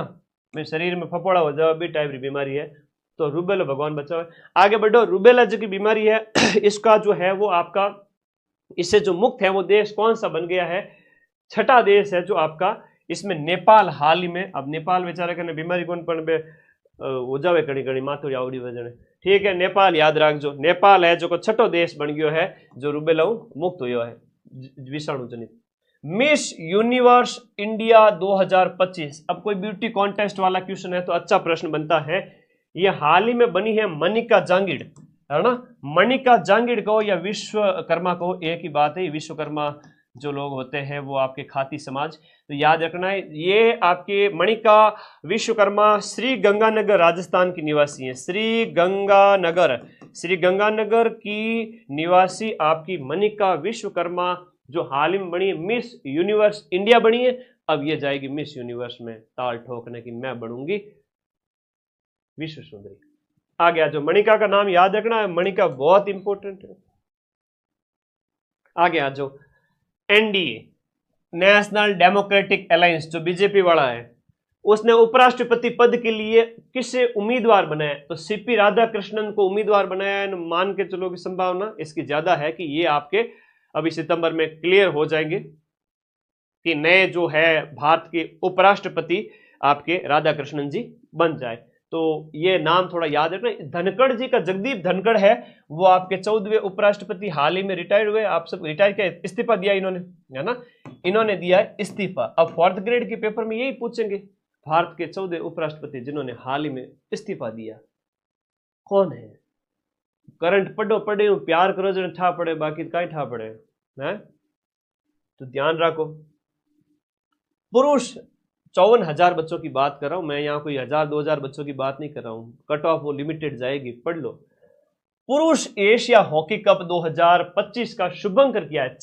S1: मेरे शरीर में फफोड़ा हो जाए भी टाइप की बीमारी है, तो रुबेला भगवान बचाओ। आगे बढ़ो। रुबेला जो की बीमारी है इसका जो है वो आपका, इससे जो मुक्त है वो देश कौन सा बन गया है? छठा देश है जो आपका, इसमें नेपाल हाल ही में। अब नेपाल बेचारे कने बीमारी कौन पण हो जावे कड़ी कड़ी माथुरी आवड़ी वजने, ठीक है। नेपाल याद रखो, नेपाल है जो छठो देश बन गयो है जो रुबेला मुक्त हुआ है विषाणु जनित। Miss universe India 2025। अब कोई ब्यूटी कॉन्टेस्ट वाला क्वेश्चन है तो अच्छा प्रश्न बनता है। ये हाल ही में बनी है मनिका जांगिड़, है ना। मनिका जांगिड़ कहो या विश्वकर्मा कहो, एक ही बात है। विश्वकर्मा जो लोग होते हैं वो आपके खाती समाज, तो याद रखना है ये आपके मणिका विश्वकर्मा श्री गंगानगर राजस्थान की निवासी है। श्री गंगानगर की निवासी आपकी मणिका विश्वकर्मा, जो हाल ही में बनी है मिस यूनिवर्स इंडिया बनी है। अब ये जाएगी मिस यूनिवर्स में ताल ठोकने की, मैं बनूंगी विश्व सुंदरी। आ गया जो मणिका का नाम याद रखना है, मणिका बहुत इंपॉर्टेंट है। आ गया जो NDA नेशनल डेमोक्रेटिक अलायंस जो बीजेपी वाला है, उसने उपराष्ट्रपति पद के लिए किसे उम्मीदवार बनाया? तो CP राधाकृष्णन को उम्मीदवार बनाया है। मान के चलो की संभावना इसकी ज्यादा है कि ये आपके अभी सितंबर में क्लियर हो जाएंगे कि नए जो है भारत के उपराष्ट्रपति आपके राधाकृष्णन जी बन जाए। तो ये नाम थोड़ा याद रखना। धनखड़ जी का जगदीप धनखड़ है, वो आपके 14वें उपराष्ट्रपति, हाल ही में रिटायर्ड हुए। आप सब रिटायर किया, इस्तीफा दिया इन्होंने, है ना, इन्होंने दिया है इस्तीफा। अब फोर्थ ग्रेड के पेपर में यही पूछेंगे, भारत के 14 उपराष्ट्रपति जिन्होंने हाल ही में इस्तीफा दिया कौन है? करंट पढ़ो पढ़े प्यार करो जो ठा पड़े, बाकी कहीं ठा पड़े है। तो ध्यान रखो। पुरुष 54,000 बच्चों की बात कर रहा हूं मैं, यहाँ कोई 1,000-2,000 बच्चों की बात नहीं कर रहा हूं। कट ऑफ वो लिमिटेड जाएगी, पढ़ लो। पुरुष एशिया हॉकी कप 2025 का शुभंकर किया है?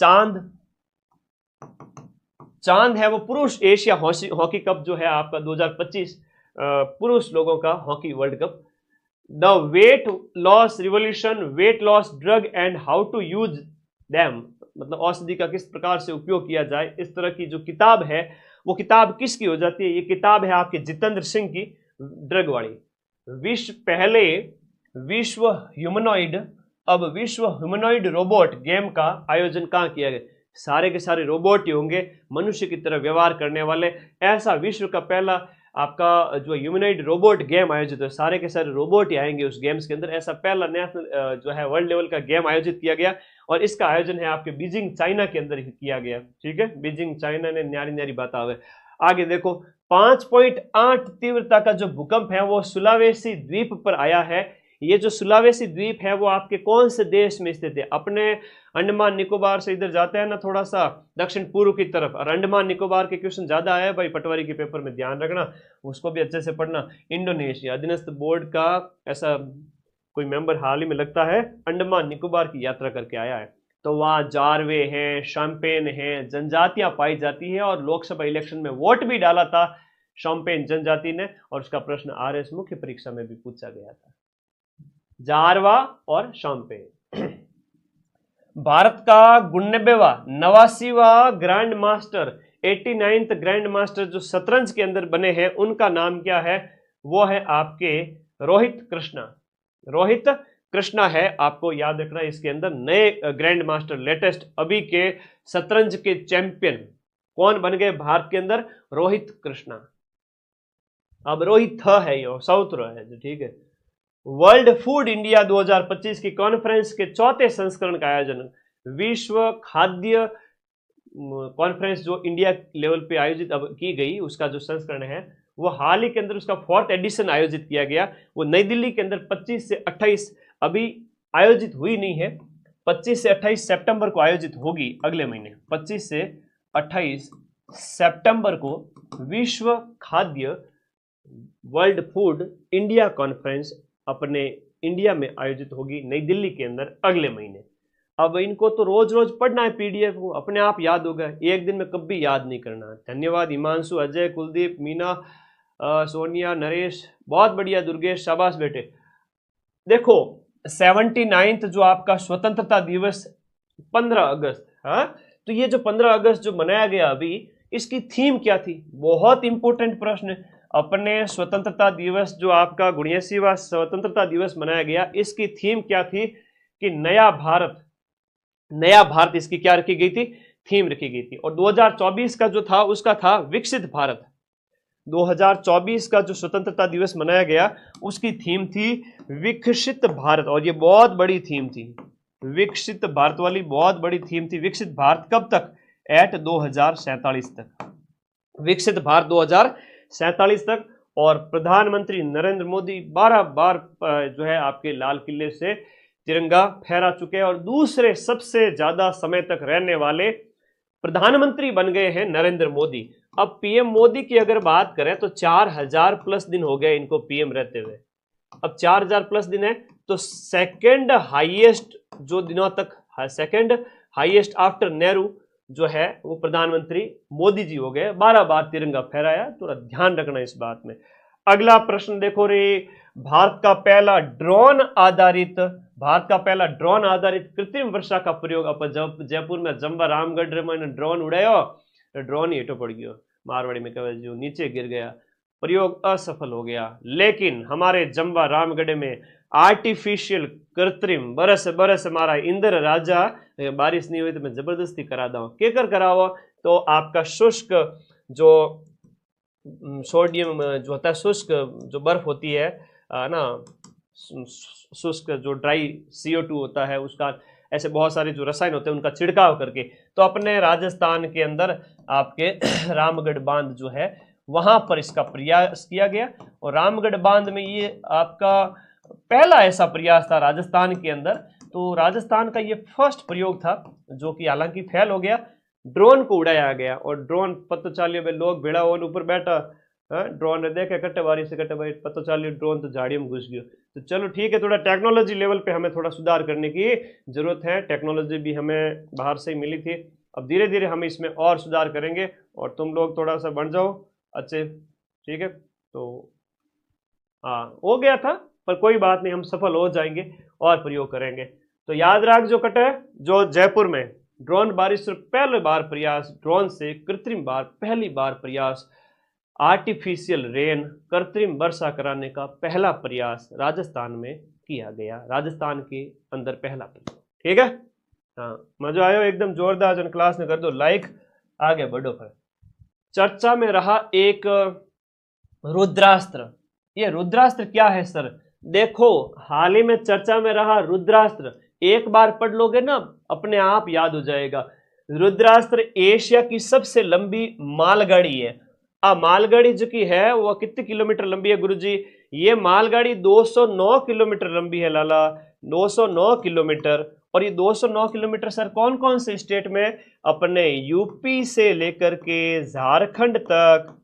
S1: चांद है वो पुरुष एशिया हॉकी कप जो है आपका 2025 पुरुष लोगों का hockey world cup. The weight loss revolution, weight loss drug and how to use them, मतलब औषधि का किस प्रकार से उपयोग किया जाए, इस तरह की जो किताब है वो किताब किसकी हो जाती है? ये किताब है आपके जितेंद्र सिंह की, ड्रग वाली। पहले विश्व ह्यूमनॉइड, अब विश्व ह्यूमनॉइड रोबोट गेम का आयोजन कहाँ किया गया? सारे के सारे रोबोट ही होंगे, मनुष्य की तरह व्यवहार करने वाले। ऐसा विश्व का पहला आपका जो ह्यूमनॉइड रोबोट गेम आयोजित है, सारे के सारे रोबोट ही आएंगे उस गेम्स के अंदर। ऐसा पहला नेशनल जो है वर्ल्ड लेवल का गेम आयोजित किया गया और इसका आयोजन है आपके बीजिंग चाइना के अंदर ही किया गया। ठीक है, बीजिंग चाइना ने न्यारी न्यारी बात आवे। आगे देखो, 5.8 तीव्रता का जो भूकंप है वो सुलावेसी द्वीप पर आया है। ये जो सुलावेसी द्वीप है वो आपके कौन से देश में स्थित है? अपने अंडमान निकोबार से इधर जाते हैं ना थोड़ा सा दक्षिण पूर्व की तरफ, और अंडमान निकोबार के क्वेश्चन ज्यादा आए भाई, पटवारी के पेपर में ध्यान रखना, उसको भी अच्छे से पढ़ना। इंडोनेशिया अधीनस्थ बोर्ड का ऐसा कोई मेंबर हाल ही में लगता है अंडमान निकोबार की यात्रा करके आया है, तो वहाँ जारवे हैं, शम्पेन हैं, जनजातियां पाई जाती है और लोकसभा इलेक्शन में वोट भी डाला था शम्पेन जनजाति ने, और उसका प्रश्न आरएस मुख्य परीक्षा में भी पूछा गया था, जारवा और शम्पेन। भारत का 89वां grand master, 89th grand master जो शतरंज के अंदर बने हैं उनका नाम क्या है? वो है आपके रोहित कृष्णा। रोहित कृष्णा है, आपको याद रखना। इसके अंदर नए ग्रैंड मास्टर लेटेस्ट अभी के शतरंज के चैंपियन कौन बन गए भारत के अंदर? रोहित कृष्णा। अब रोहित है ये साउथ रो है, ठीक है। वर्ल्ड फूड इंडिया 2025 की कॉन्फ्रेंस के चौथे संस्करण का आयोजन, विश्व खाद्य कॉन्फ्रेंस जो इंडिया लेवल पे आयोजित अब की गई, उसका जो संस्करण है वो हाल ही के अंदर उसका 4th एडिशन आयोजित किया गया। वो नई दिल्ली के अंदर 25 से 28 अभी आयोजित हुई नहीं है, 25 से 28 सितंबर को आयोजित होगी अगले महीने। 25 से 28 सितंबर को विश्व खाद्य वर्ल्ड फूड इंडिया कॉन्फ्रेंस अपने इंडिया में आयोजित होगी नई दिल्ली के अंदर अगले महीने। अब इनको तो रोज रोज पढ़ना है, पीडीएफ को अपने आप याद होगा, एक दिन में कभी याद नहीं करना। धन्यवाद हिमांशु, अजय, कुलदीप, मीना, सोनिया, नरेश, बहुत बढ़िया। दुर्गेश, शाबाश बेटे। देखो 79th जो आपका स्वतंत्रता दिवस 15 अगस्त, हाँ, तो ये जो 15 अगस्त जो मनाया गया अभी, इसकी थीम क्या थी? बहुत इंपॉर्टेंट प्रश्न। अपने स्वतंत्रता दिवस जो आपका 79वां स्वतंत्रता दिवस मनाया गया, इसकी थीम क्या थी? कि नया भारत इसकी क्या रखी गई थी? थीम रखी गई थी। और 2024 का जो था उसका था विकसित भारत। 2024 का जो स्वतंत्रता दिवस मनाया गया उसकी थीम थी विकसित भारत, और ये बहुत बड़ी थीम थी, विकसित भारत वाली बहुत बड़ी थीम थी। विकसित भारत कब तक? एट 2047 तक, विकसित भारत 2047 तक। और प्रधानमंत्री नरेंद्र मोदी 12 बार जो है आपके लाल किले से तिरंगा फहरा चुके हैं और दूसरे सबसे ज्यादा समय तक रहने वाले प्रधानमंत्री बन गए हैं नरेंद्र मोदी। अब पीएम मोदी की अगर बात करें तो 4000 प्लस दिन हो गए इनको पीएम रहते हुए। अब 4000 प्लस दिन है तो सेकंड हाईएस्ट जो दिनों तक, सेकंड हाईएस्ट आफ्टर नेहरू जो है वो प्रधानमंत्री मोदी जी हो गए। 12 बार तिरंगा फहराया, थोड़ा ध्यान रखना इस बात में। अगला प्रश्न देखो रे, भारत का पहला ड्रोन आधारित कृत्रिम वर्षा का प्रयोग। अपन जयपुर में जम्बा रामगढ़ में ड्रोन उड़ायो, ड्रोन ही हेठो पड़ गयो, मारवाड़ी में कहे जो नीचे गिर गया, प्रयोग असफल हो गया। लेकिन हमारे जम्बा रामगढ़ में आर्टिफिशियल कृत्रिम बरस हमारा इंद्र राजा, बारिश नहीं हुई तो मैं जबरदस्ती करा दूं, केकर कराओ? तो आपका शुष्क जो सोडियम जो होता है, शुष्क जो बर्फ होती है ना, शुष्क जो ड्राई CO2 होता है उसका, ऐसे बहुत सारे जो रसायन होते हैं उनका छिड़काव करके, तो अपने राजस्थान के अंदर आपके रामगढ़ बांध जो है वहां पर इसका प्रयास किया गया। और रामगढ़ बांध में ये आपका पहला ऐसा प्रयास था राजस्थान के अंदर, तो राजस्थान का ये फर्स्ट प्रयोग था जो कि हालांकि फेल हो गया। ड्रोन को उड़ाया गया और ड्रोन पत्तो चालियो में लोग भेड़ा ऊपर बैठा ड्रोन देखे कट्टे बारी से कट्टे बारी पता चल ड्रोन तो झाड़ियों में घुस गयो। तो चलो ठीक है, थोड़ा टेक्नोलॉजी लेवल पे हमें थोड़ा सुधार करने की जरूरत है। टेक्नोलॉजी भी हमें बाहर से ही मिली थी, अब धीरे धीरे हम इसमें और सुधार करेंगे और तुम लोग थोड़ा सा बढ़ जाओ अच्छे। ठीक है, तो हाँ हो गया था, पर कोई बात नहीं, हम सफल हो जाएंगे और प्रयोग करेंगे। तो याद रख जो कटे, जो जयपुर में ड्रोन बारिश से पहली बार प्रयास, ड्रोन से कृत्रिम बार पहली बार प्रयास, आर्टिफिशियल रेन कृत्रिम वर्षा कराने का पहला प्रयास राजस्थान में किया गया, राजस्थान के अंदर पहला प्रयास। ठीक है, हाँ मजा आयो एकदम जोरदार। जन क्लास में कर दो लाइक, आगे बढ़ो। फिर चर्चा में रहा एक रुद्रास्त्र। ये रुद्रास्त्र क्या है सर? देखो हाल ही में चर्चा में रहा रुद्रास्त्र, एक बार पढ़ लोगे ना अपने आप याद हो जाएगा। रुद्रास्त्र एशिया की सबसे लंबी मालगाड़ी है। मालगाड़ी जो की है वो कितने किलोमीटर लंबी है गुरुजी? ये मालगाड़ी 209 किलोमीटर लंबी है लाला, 209 किलोमीटर। और ये 209 किलोमीटर सर कौन कौन से स्टेट में? अपने यूपी से लेकर के झारखंड तक,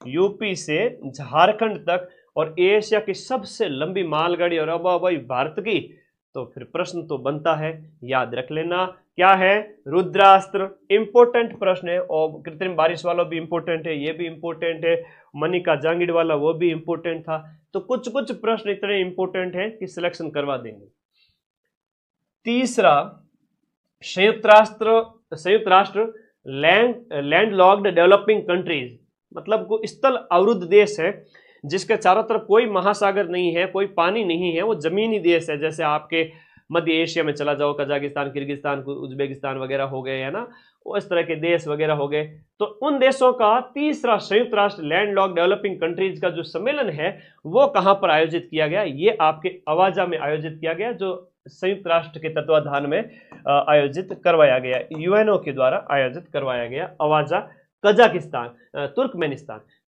S1: यूपी से झारखंड तक। और एशिया की सबसे लंबी मालगाड़ी और अब भाई भारत की, तो फिर प्रश्न तो बनता है, याद रख लेना क्या है? रुद्रास्त्र। इंपोर्टेंट प्रश्न है, और कृत्रिम बारिश वाला भी इंपोर्टेंट है, ये भी इंपोर्टेंट है, मनिका जांगिड़ वाला वो भी इंपोर्टेंट था। तो कुछ कुछ प्रश्न इतने इंपोर्टेंट हैं कि सिलेक्शन करवा देंगे। तीसरा, संयुक्त राष्ट्र लैंडलॉक्ड डेवलपिंग कंट्रीज, मतलब को स्थल अवरुद्ध देश है जिसके चारों तरफ कोई महासागर नहीं है, कोई पानी नहीं है, वो जमीनी देश है। जैसे आपके मध्य एशिया में चला जाओ, कजाकिस्तान, किर्गिस्तान, उज्बेकिस्तान वगैरह हो गए, है ना, वो इस तरह के देश वगैरह हो गए। तो उन देशों का तीसरा संयुक्त राष्ट्र लैंडलॉक्ड डेवलपिंग कंट्रीज का जो सम्मेलन है वो कहां पर आयोजित किया गया? ये आपके अवाजा में आयोजित किया गया, जो संयुक्त राष्ट्र के तत्वाधान में आयोजित करवाया गया, यूएनओ के द्वारा आयोजित करवाया गया। Awaza Kazakhstan,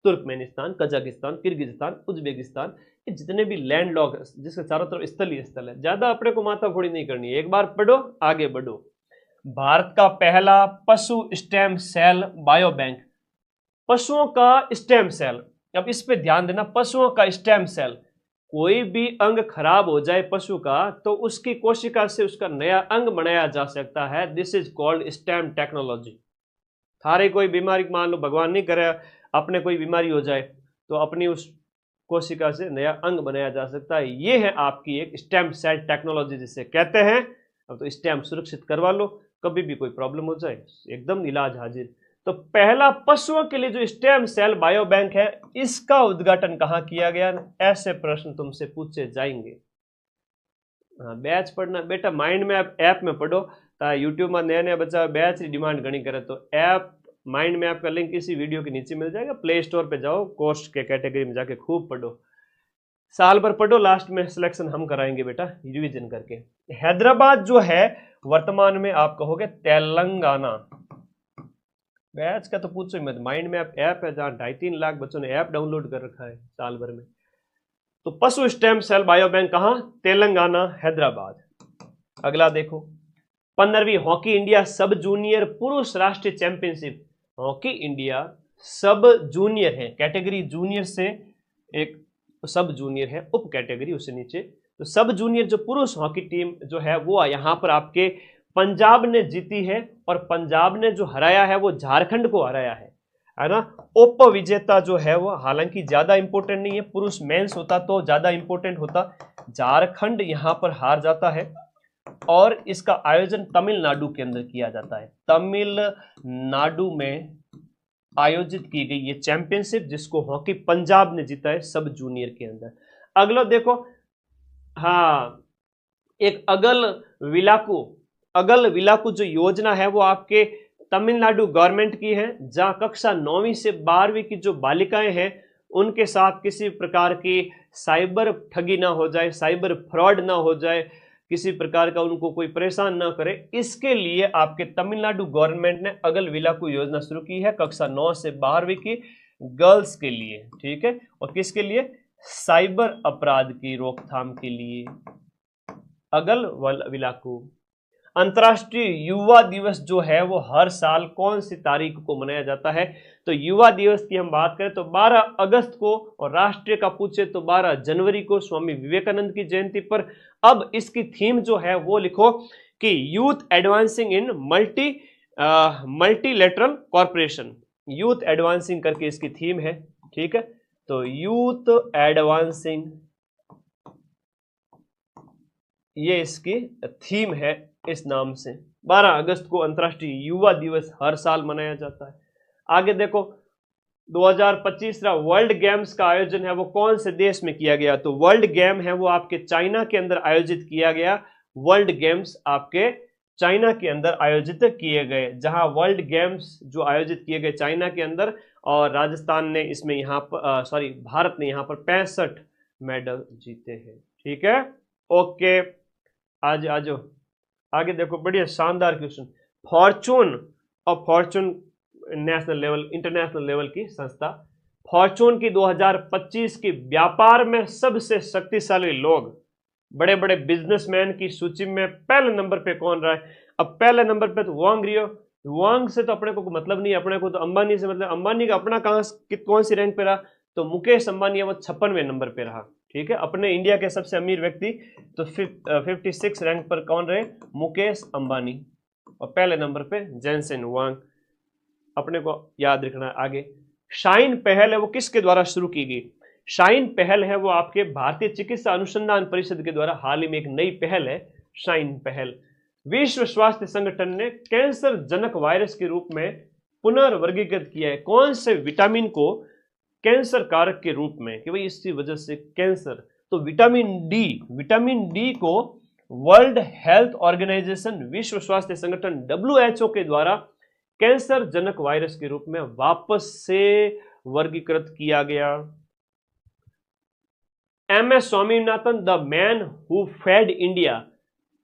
S1: Turkmenistan, Kazakhstan, Kyrgyzstan, Uzbekistan, ये जितने भी लैंडलॉक जिसके चारों तरफ स्थल ही स्थल है, ज्यादा अपने को माथा फोड़ी नहीं करनी है, एक बार पढ़ो आगे बढ़ो। भारत का पहला पशु स्टेम सेल बायो बैंक, पशुओं का स्टेम सेल। अब इस पे ध्यान देना, पशुओं का स्टेम सेल, कोई भी अंग खराब हो जाए पशु का तो उसकी कोशिका से उसका नया अंग बनाया जा सकता है। This is called stem technology. थारे कोई बीमारी, मान लो भगवान नहीं करे अपने कोई बीमारी हो जाए तो अपनी उस कोशिका से नया अंग बनाया जा सकता है। ये है आपकी एक स्टेम सेल टेक्नोलॉजी जिसे कहते हैं। अब तो स्टेम सुरक्षित करवा लो, कभी भी कोई प्रॉब्लम हो जाए एकदम इलाज हाजिर। तो पहला पशुओं के लिए जो स्टेम सेल बायो बैंक है, इसका उद्घाटन कहाँ किया गया? ऐसे प्रश्न तुमसे पूछे जाएंगे। बैच पढ़ना बेटा माइंड मैप ऐप में पढ़ो। यूट्यूब में नया नया बच्चा बैच की डिमांड घनी करे तो ऐप माइंड मैप का लिंक इसी वीडियो के नीचे मिल जाएगा। प्ले स्टोर पे जाओ, कोर्स के कैटेगरी में जाके खूब पढ़ो, साल भर पढ़ो, लास्ट में सिलेक्शन हम कराएंगे बेटा रिवीजन करके। हैदराबाद जो है वर्तमान में आप कहोगे तेलंगाना। बैच का तो पूछो ही मत, माइंड मैप ऐप है जहां 2.5-3 लाख बच्चों ने ऐप डाउनलोड कर रखा है साल भर में। तो पशु स्टेम सेल बायो बैंक कहां? तेलंगाना, हैदराबाद। अगला देखो, 15वीं हॉकी इंडिया सब जूनियर पुरुष राष्ट्रीय चैंपियनशिप। हॉकी इंडिया सब जूनियर है, कैटेगरी जूनियर से एक सब जूनियर है, उप कैटेगरी उससे नीचे। तो सब जूनियर जो पुरुष हॉकी टीम जो है वो यहाँ पर आपके पंजाब ने जीती है, और पंजाब ने जो हराया है वो झारखंड को हराया है ना। उप विजेता जो है वो हालांकि ज्यादा इंपॉर्टेंट नहीं है, पुरुष मेंस होता तो ज्यादा इंपॉर्टेंट होता। झारखंड यहाँ पर हार जाता है, और इसका आयोजन तमिलनाडु के अंदर किया जाता है। तमिलनाडु में आयोजित की गई ये चैंपियनशिप जिसको हॉकी पंजाब ने जीता है सब जूनियर के अंदर। अगला देखो, हाँ एक अगल विलाकू जो योजना है वो आपके तमिलनाडु गवर्नमेंट की है, जहां कक्षा 9वीं से 12वीं की जो बालिकाएं हैं उनके साथ किसी प्रकार की साइबर ठगी ना हो जाए, साइबर फ्रॉड ना हो जाए, किसी प्रकार का उनको कोई परेशान ना करे, इसके लिए आपके तमिलनाडु गवर्नमेंट ने अगल विलाकू योजना शुरू की है कक्षा 9 से 12वीं की गर्ल्स के लिए। ठीक है, और किसके लिए? साइबर अपराध की रोकथाम के लिए अगल विलाकू। अंतर्राष्ट्रीय युवा दिवस जो है वो हर साल कौन सी तारीख को मनाया जाता है? तो युवा दिवस की हम बात करें तो 12 अगस्त को, और राष्ट्रीय का पूछे तो 12 जनवरी को, स्वामी विवेकानंद की जयंती पर। अब इसकी थीम जो है वो लिखो कि youth advancing in multilateral corporation, youth advancing करके इसकी थीम है। ठीक है, तो यूथ एडवांसिंग ये इसकी थीम है इस नाम से। 12 अगस्त को अंतर्राष्ट्रीय युवा दिवस हर साल मनाया जाता है। आगे देखो, 2025 वर्ल्ड गेम्स का आयोजन है वो कौन से देश में किया गया? तो वर्ल्ड गेम है वो आपके चाइना के अंदर आयोजित किया गया। वर्ल्ड गेम्स आपके चाइना के अंदर आयोजित किए गए, जहां वर्ल्ड गेम्स जो आयोजित किए गए चाइना के अंदर, और राजस्थान ने इसमें यहाँ पर भारत ने यहाँ पर 65 मेडल जीते हैं। ठीक है, ओके, आज आजो आगे देखो, बढ़िया शानदार question. Fortune national level, international level की संस्था, फॉर्चून की 2025 की व्यापार में सबसे शक्तिशाली लोग, बड़े बड़े बिजनेसमैन की सूची में पहले नंबर पे कौन रहा है? अब पहले नंबर पे तो वांग रियो। वांग से तो अपने को मतलब नहीं, अपने को तो अंबानी से मतलब। अंबानी का अपना कौन सी रैंक पे रहा? तो मुकेश अंबानी है वो 56वें नंबर पे रहा। ठीक है, अपने इंडिया के सबसे अमीर व्यक्ति तो 56 रैंक पर कौन रहे? मुकेश अंबानी। और पहले नंबर पे जेनसेन वांग, अपने को याद रखना है। आगे शाइन पहल है वो किसके द्वारा शुरू की गई? शाइन पहल है वो आपके भारतीय चिकित्सा अनुसंधान परिषद के द्वारा हाल ही में एक नई पहल है, शाइन पहल। विश्व स्वास्थ्य संगठन ने कैंसर जनक वायरस के रूप में पुनर्वर्गीकृत किया है कौन से विटामिन को कैंसर कारक के रूप में, कि भाई इसकी वजह से कैंसर। तो विटामिन डी को वर्ल्ड हेल्थ ऑर्गेनाइजेशन, विश्व स्वास्थ्य संगठन WHO के द्वारा कैंसर जनक वायरस के रूप में वापस से वर्गीकृत किया गया। MS Swaminathan, the man who fed India,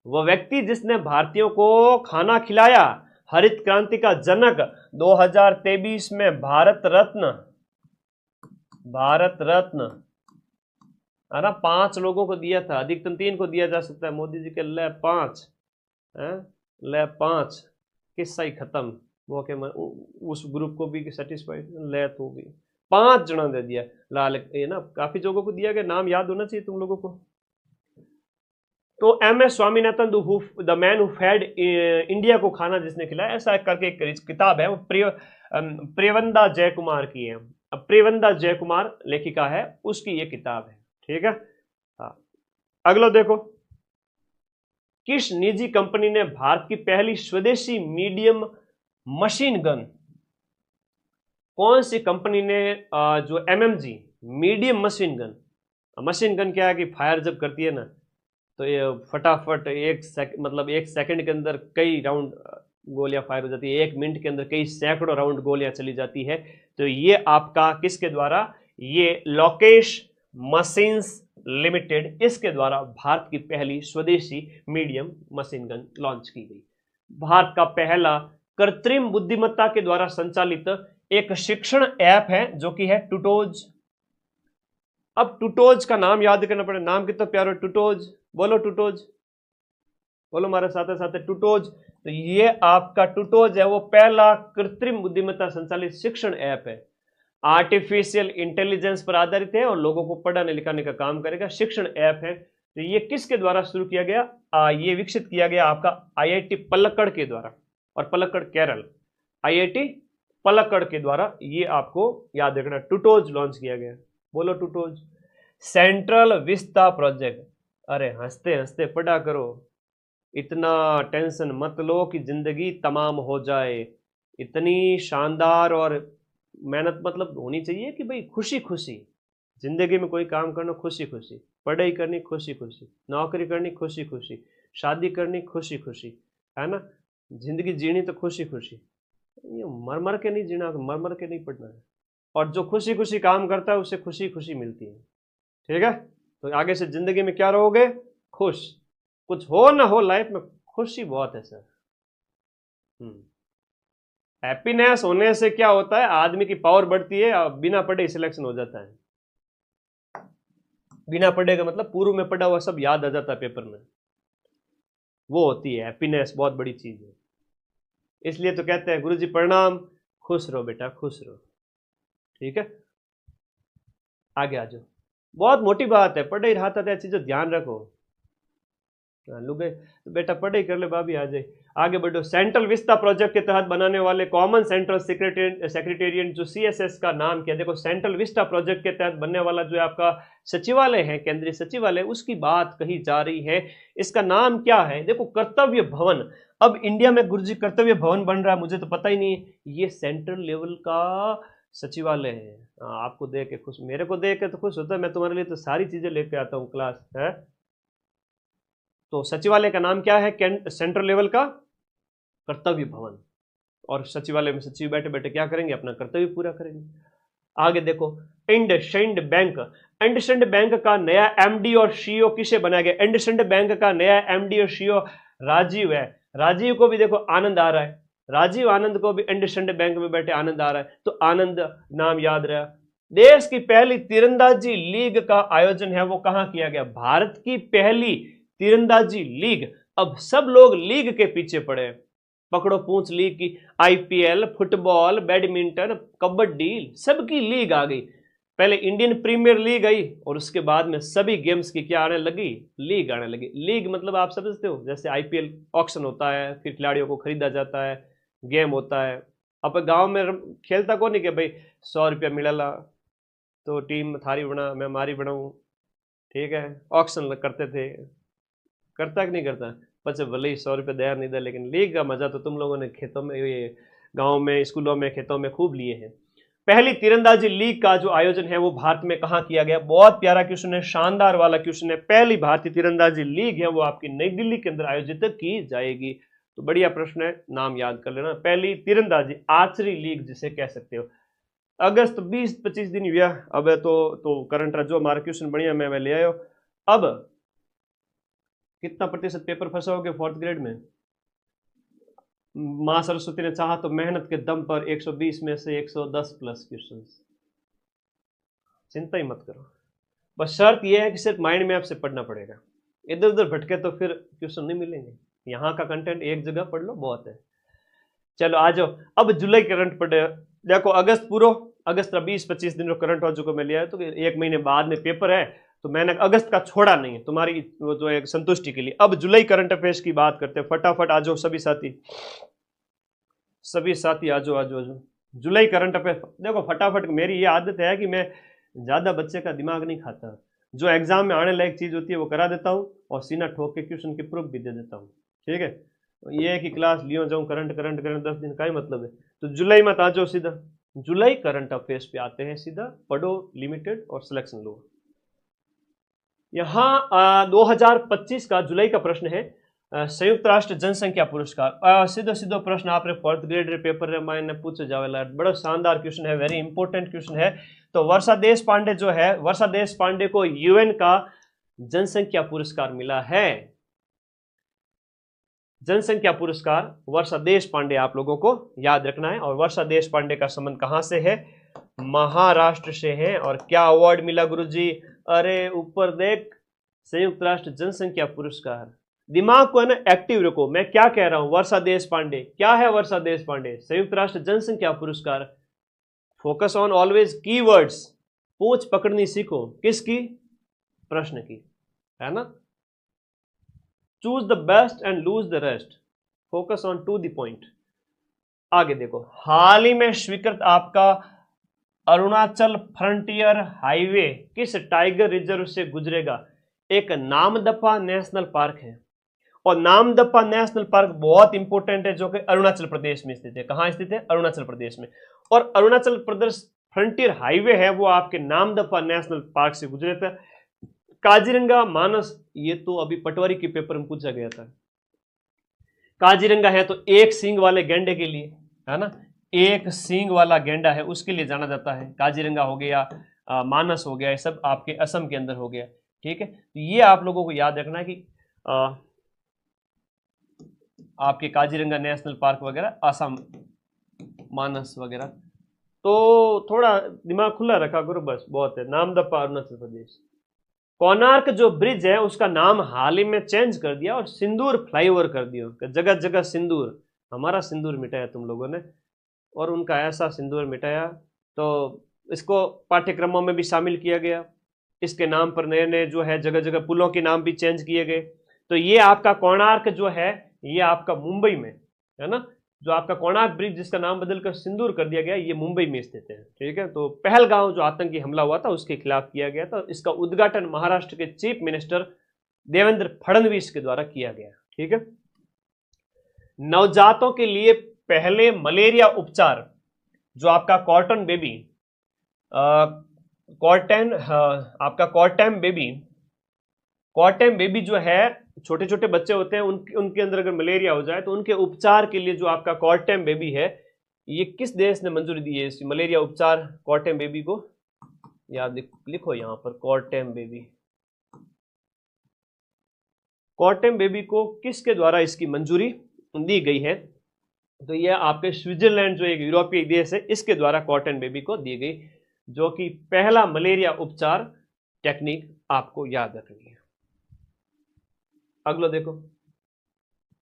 S1: वह व्यक्ति जिसने भारतीयों को खाना खिलाया, हरित क्रांति का जनक, 2023 में भारत रत्न है ना, 5 लोगों को दिया था, अधिकतम 3 को दिया जा सकता है। मोदी जी के ले 5 किस्सा ही खत्म। वो के उस ग्रुप को भी सेटिस्फाइड ले, तो भी 5 जना दे दिया लाल, ये ना काफी लोगों को दिया गया, नाम याद होना चाहिए तुम लोगों को। तो MS Swaminathan, the man who fed India को खाना जिसने खिलाया, ऐसा करके एक किताब है, वो प्रियवंदा जयकुमार की है। अब प्रियवंदा जयकुमार लेखिका है, उसकी ये किताब है। ठीक है, हाँ। अगला देखो, किस निजी कंपनी ने भारत की पहली स्वदेशी मीडियम मशीन गन, कौन सी कंपनी ने जो MMG मीडियम मशीन गन क्या है कि फायर जब करती है ना, तो ये फटाफट एक सेकंड के अंदर कई राउंड गोलियां फायर हो जाती है, 1 मिनट के अंदर कई सैकड़ों राउंड गोलियां चली जाती है। तो ये आपका किसके द्वारा? ये लोकेश मशीन्स लिमिटेड, इसके द्वारा भारत की पहली स्वदेशी मीडियम मशीन गन लॉन्च की गई। भारत का पहला कृत्रिम बुद्धिमत्ता के द्वारा संचालित एक शिक्षण ऐप है जो कि है टूटोज। अब टूटोज का नाम याद करना पड़े, नाम कितना प्यारा, टूटोज। बोलो टूटोज, बोलो हमारे साथ साथ टूटोज। तो ये आपका टूटोज है वो पहला कृत्रिम बुद्धिमत्ता संचालित शिक्षण ऐप है, आर्टिफिशियल इंटेलिजेंस पर आधारित है और लोगों को पढ़ाने लिखाने का काम करेगा, शिक्षण ऐप है। तो ये किसके द्वारा शुरू किया गया? ये विकसित किया गया आपका IIT पलक्कड़ के द्वारा, और पलक्कड़ केरल, IIT पलक्कड़ के द्वारा ये आपको याद रखना, टूटोज लॉन्च किया गया। बोलो टूटोज। सेंट्रल विस्ता प्रोजेक्ट, अरे हंसते हंसते पढ़ा करो, इतना टेंशन मत लो कि जिंदगी तमाम हो जाए। इतनी शानदार और मेहनत मतलब होनी चाहिए कि भाई खुशी खुशी जिंदगी में कोई काम करना, खुशी खुशी पढ़ाई करनी, खुशी खुशी नौकरी करनी, खुशी खुशी शादी करनी, खुशी खुशी, है ना, जिंदगी जीनी तो खुशी खुशी। ये मर मर के नहीं जीना, मर मर के नहीं पढ़ना है। और जो खुशी खुशी काम करता है उसे खुशी खुशी मिलती है। ठीक है, तो आगे से जिंदगी में क्या रहोगे? खुश। कुछ हो ना हो लाइफ में, खुशी बहुत है सर। हैप्पीनेस होने से क्या होता है? आदमी की पावर बढ़ती है, और बिना पढ़े सिलेक्शन हो जाता है। बिना पढ़े का मतलब पूर्व में पढ़ा हुआ सब याद आ जाता है पेपर में। वो होती है हैप्पीनेस, बहुत बड़ी चीज है। इसलिए तो कहते हैं गुरुजी प्रणाम, खुश रहो बेटा खुश रहो। ठीक है, आगे आ जाओ। बहुत मोटी बात है, पढ़े रहा था चीजों ध्यान रखो। लुगे तो बेटा पढ़ाई कर ले, भाभी आ जाए। आगे बढ़ो। सेंट्रल विस्ता प्रोजेक्ट के तहत बनाने वाले कॉमन सेंट्रल सेक्रेटेरिएट जो सीएसएस का नाम क्या? देखो सेंट्रल विस्ता प्रोजेक्ट के तहत बनने वाला जो आपका सचिवालय है, केंद्रीय सचिवालय, उसकी बात कही जा रही है। इसका नाम क्या है? देखो कर्तव्य भवन। अब इंडिया में गुरुजी कर्तव्य भवन बन रहा है, मुझे तो पता ही नहीं। ये सेंट्रल लेवल का सचिवालय है। आपको देख के खुश, मेरे को देख के तो खुश होता है। मैं तुम्हारे लिए तो सारी चीजें लेके आता हूँ क्लास है। तो सचिवालय का नाम क्या है? सेंट्रल लेवल का कर्तव्य भवन। और सचिवालय में सचिव बैठे बैठे क्या करेंगे? अपना कर्तव्य पूरा करेंगे। आगे देखो, इंडसइंड बैंक। इंडसइंड बैंक का नया एमडी और सीईओ किसे बनाया गया? इंडसइंड बैंक का नया एमडी और सीईओ राजीव है। राजीव को भी देखो आनंद आ रहा है, राजीव आनंद को भी इंडसइंड बैंक में बैठे आनंद आ रहा है, तो आनंद नाम याद रहा। देश की पहली तीरंदाजी लीग का आयोजन है वो कहां किया गया? भारत की पहली तीरंदाजी लीग। अब सब लोग लीग के पीछे पड़े, पकड़ो पूंछ लीग की। आईपीएल, फुटबॉल, बैडमिंटन, कबड्डी, सबकी लीग आ गई। पहले इंडियन प्रीमियर लीग आई और उसके बाद में सभी गेम्स की क्या आने लगी? लीग आने लगी। लीग मतलब आप समझते हो, जैसे आईपीएल ऑक्शन होता है, फिर खिलाड़ियों को खरीदा जाता है, गेम होता है। अब गांव में खेलता कौन नहीं कि भाई 100 रुपया मिला तो टीम थारी बना, मैं मारी बनाऊं। ठीक है, ऑक्शन करते थे, करता कि नहीं करता? बच्चे भले ही 100 रुपये दया नहीं दे, लेकिन लीग का मजा तो तुम लोगों ने खेतों में, ये गाँव में, स्कूलों में, खेतों में खूब लिए हैं। पहली तीरंदाजी लीग का जो आयोजन है वो भारत में कहां किया गया? बहुत प्यारा क्वेश्चन है, शानदार वाला क्वेश्चन है। पहली भारतीय तीरंदाजी लीग है वो आपकी नई दिल्ली के अंदर आयोजित की जाएगी। तो बढ़िया प्रश्न है, नाम याद कर लेना। पहली तीरंदाजी आर्चरी लीग जिसे कह सकते हो। अगस्त 20-25 दिन हुआ। अब तो करंट जो हमारा क्वेश्चन बढ़िया मैं ले आयो। अब कितना प्रतिशत पेपर फंसा होगे 4th ग्रेड में? मां सरस्वती ने चाहा तो मेहनत के दम पर 120 में से 110 प्लस क्वेश्चन। चिंता ही मत करो, बस शर्त यह है कि सिर्फ माइंड में आपसे पढ़ना पड़ेगा। इधर उधर भटके तो फिर क्वेश्चन नहीं मिलेंगे। यहाँ का कंटेंट एक जगह पढ़ लो, बहुत है। चलो आ जाओ, अब जुलाई करंट पढ़े। देखो अगस्त पूरा, अगस्त का 20-25 दिन करंट हो चुका, मैं लिया तो 1 महीने बाद में पेपर है, तो मैंने अगस्त का छोड़ा नहीं है तुम्हारी वो जो एक संतुष्टि के लिए। अब जुलाई करंट अफेयर्स की बात करते हैं, फटाफट आ जाओ सभी साथी, सभी साथी आ जाओ आ जाओ। जुलाई करंट अफेयर देखो फटाफट। मेरी ये आदत है कि मैं ज्यादा बच्चे का दिमाग नहीं खाता, जो एग्जाम में आने लायक चीज होती है वो करा देता हूँ और सीना ठोक के क्वेश्चन के प्रूफ भी दे देता हूँ। ठीक है, ये है कि क्लास लियो जाऊँ करंट करंट करंट 10 दिन का ही मतलब है। तो जुलाई मत आ जाओ, सीधा जुलाई करंट अफेयर्स पे आते हैं। सीधा पढ़ो लिमिटेड और सिलेक्शन लो। यहाँ 2025 का जुलाई का प्रश्न है, संयुक्त राष्ट्र जनसंख्या पुरस्कार। सीधो सीधो प्रश्न आपने 4th ग्रेड रे पेपर रे मायने पूछे जावेला, बड़ा शानदार क्वेश्चन है, वेरी इंपॉर्टेंट क्वेश्चन है। तो वर्षा देश पांडे जो है, वर्षा देश पांडे को यूएन का जनसंख्या पुरस्कार मिला है। जनसंख्या पुरस्कार वर्षा देश पांडे आप लोगों को याद रखना है। और वर्षा देश पांडे का संबंध कहां से है? महाराष्ट्र से है। और क्या अवार्ड मिला गुरुजी? अरे ऊपर देख, संयुक्त राष्ट्र जनसंख्या पुरस्कार। दिमाग को है ना एक्टिव रखो, मैं क्या कह रहा हूं। वर्षा देश पांडे क्या है? वर्षा देश पांडे संयुक्त राष्ट्र जनसंख्या पुरस्कार। फोकस ऑन ऑलवेज कीवर्ड्स, पूछ पकड़नी सीखो। किसकी? प्रश्न की, है ना। Choose the best and lose the rest, focus on to the point. आगे देखो, हाल ही में स्वीकृत आपका अरुणाचल फ्रंटियर हाईवे किस टाइगर रिजर्व से गुजरेगा? एक नामदफा नेशनल पार्क है, और नामदफा नेशनल पार्क बहुत इंपॉर्टेंट है, जो कि अरुणाचल प्रदेश में स्थित है। कहां स्थित है? अरुणाचल प्रदेश में। और अरुणाचल प्रदेश फ्रंटियर हाईवे है वो आपके नामदफा नेशनल पार्क से गुजरे थे। काजीरंगा, मानस, ये तो अभी पटवारी के पेपर में पूछा गया था। काजीरंगा है तो एक सींग वाले गेंडे के लिए, है ना, एक सींग वाला गेंडा है उसके लिए जाना जाता है। काजीरंगा हो गया, मानस हो गया, ये सब आपके असम के अंदर हो गया। ठीक है, तो ये आप लोगों को याद रखना है कि आपके काजीरंगा नेशनल पार्क वगैरह, असम, मानस वगैरह। तो थोड़ा दिमाग खुला रखा करो, बस बहुत है। नामदफा अरुणाचल प्रदेश। कोणार्क जो ब्रिज है उसका नाम हाल ही में चेंज कर दिया और सिंदूर फ्लाईओवर कर दिया। जगह जगह सिंदूर, हमारा सिंदूर मिटाया तुम लोगों ने और उनका ऐसा सिंदूर मिटाया। तो इसको पाठ्यक्रमों में भी शामिल किया गया। इसके नाम पर नए नए जो है जगह जगह पुलों के नाम भी चेंज किए गए। तो ये आपका कोणार्क जो है ये आपका मुंबई में है ना, जो आपका कोणार्क ब्रिज जिसका नाम बदलकर सिंदूर कर दिया गया, ये मुंबई में स्थित है। ठीक है, तो पहलगांव जो आतंकी हमला हुआ था उसके खिलाफ किया गया था। इसका उद्घाटन महाराष्ट्र के चीफ मिनिस्टर देवेंद्र फडणवीस के द्वारा किया गया। ठीक है, नवजातों के लिए पहले मलेरिया उपचार जो आपका कॉटन बेबी आपका कॉटन बेबी जो है, छोटे छोटे बच्चे होते हैं उनके अंदर अगर मलेरिया हो जाए तो उनके उपचार के लिए जो आपका कॉटन बेबी है, ये किस देश ने मंजूरी दी है इस मलेरिया उपचार कॉटन बेबी को? याद लिखो यहां पर, कॉटन बेबी को किसके द्वारा इसकी मंजूरी दी गई है? तो यह आपके स्विट्जरलैंड जो एक यूरोपीय देश है इसके द्वारा कॉटन बेबी को दी गई, जो कि पहला मलेरिया उपचार टेक्निक आपको याद रखनी है। अगला देखो,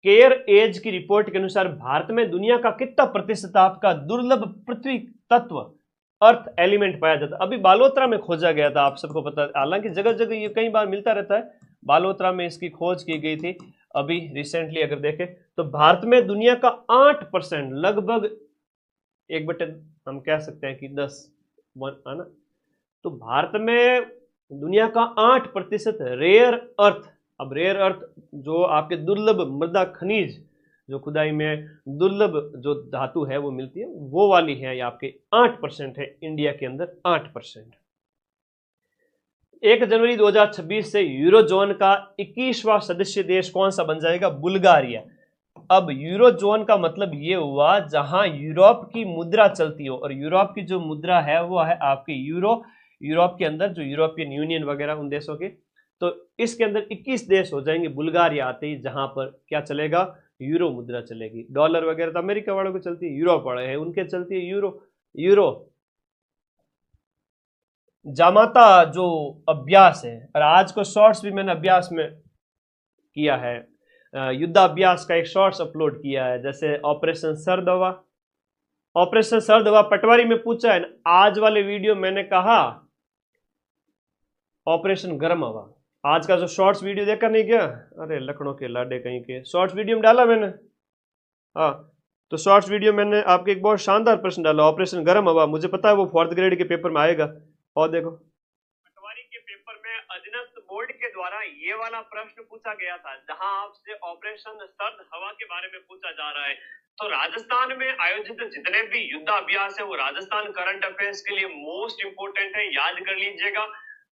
S1: केयर एज की रिपोर्ट के अनुसार भारत में दुनिया का कितना प्रतिशत आपका दुर्लभ पृथ्वी तत्व अर्थ एलिमेंट पाया जाता है? अभी बालोतरा में खोजा गया था, आप सबको पता है, हालांकि जगह जगह ये कई बार मिलता रहता है। बालोतरा में इसकी खोज की गई थी अभी रिसेंटली। अगर देखें तो भारत में दुनिया का 8%, लगभग 1/, हम कह सकते हैं कि 10 है ना, तो भारत में दुनिया का 8% रेयर अर्थ। अब रेयर अर्थ जो आपके दुर्लभ मृदा खनिज, जो खुदाई में दुर्लभ जो धातु है वो मिलती है, वो वाली है, ये आपके 8% है इंडिया के अंदर 8%। 1 जनवरी 2026 से यूरोजोन का 21वां सदस्य देश कौन सा बन जाएगा? बुल्गारिया। अब यूरोजोन का मतलब ये हुआ जहां यूरोप की मुद्रा चलती हो, और यूरोप की जो मुद्रा है वो है आपकी यूरो। यूरोप के अंदर जो यूरोपियन यूनियन वगैरह उन देशों के, तो इसके अंदर 21 देश हो जाएंगे बुल्गारिया आते ही, जहां पर क्या चलेगा? यूरो मुद्रा चलेगी। डॉलर वगैरह तो अमेरिका वालों को चलती है, यूरोप वाले हैं उनके चलती है यूरो। जामाता जो अभ्यास है, और आज को शॉर्ट्स भी मैंने अभ्यास में किया है, युद्धाभ्यास का एक शॉर्ट्स अपलोड किया है, जैसे ऑपरेशन सरदवा पटवारी में पूछा है। आज वाले वीडियो मैंने कहा ऑपरेशन गर्म हवा। आज का जो शॉर्ट्स वीडियो देखा नहीं क्या? अरे लखनऊ के लाडे कहीं के, शॉर्ट्स वीडियो में डाला मैंने। हाँ, तो शॉर्ट्स वीडियो मैंने आपके एक बहुत शानदार प्रश्न डाला, ऑपरेशन गर्म हवा। मुझे पता है वो 4th ग्रेड के पेपर में आएगा। और देखो, पटवारी के पेपर में अधीनस्थ बोर्ड के द्वारा ये वाला प्रश्न पूछा गया था, जहां आपसे ऑपरेशन सर्द हवा के बारे में पूछा जा रहा है। तो राजस्थान में आयोजित जितने भी युद्धाभ्यास है वो राजस्थान करंट अफेयर्स के लिए मोस्ट इंपोर्टेंट है, याद कर लीजिएगा।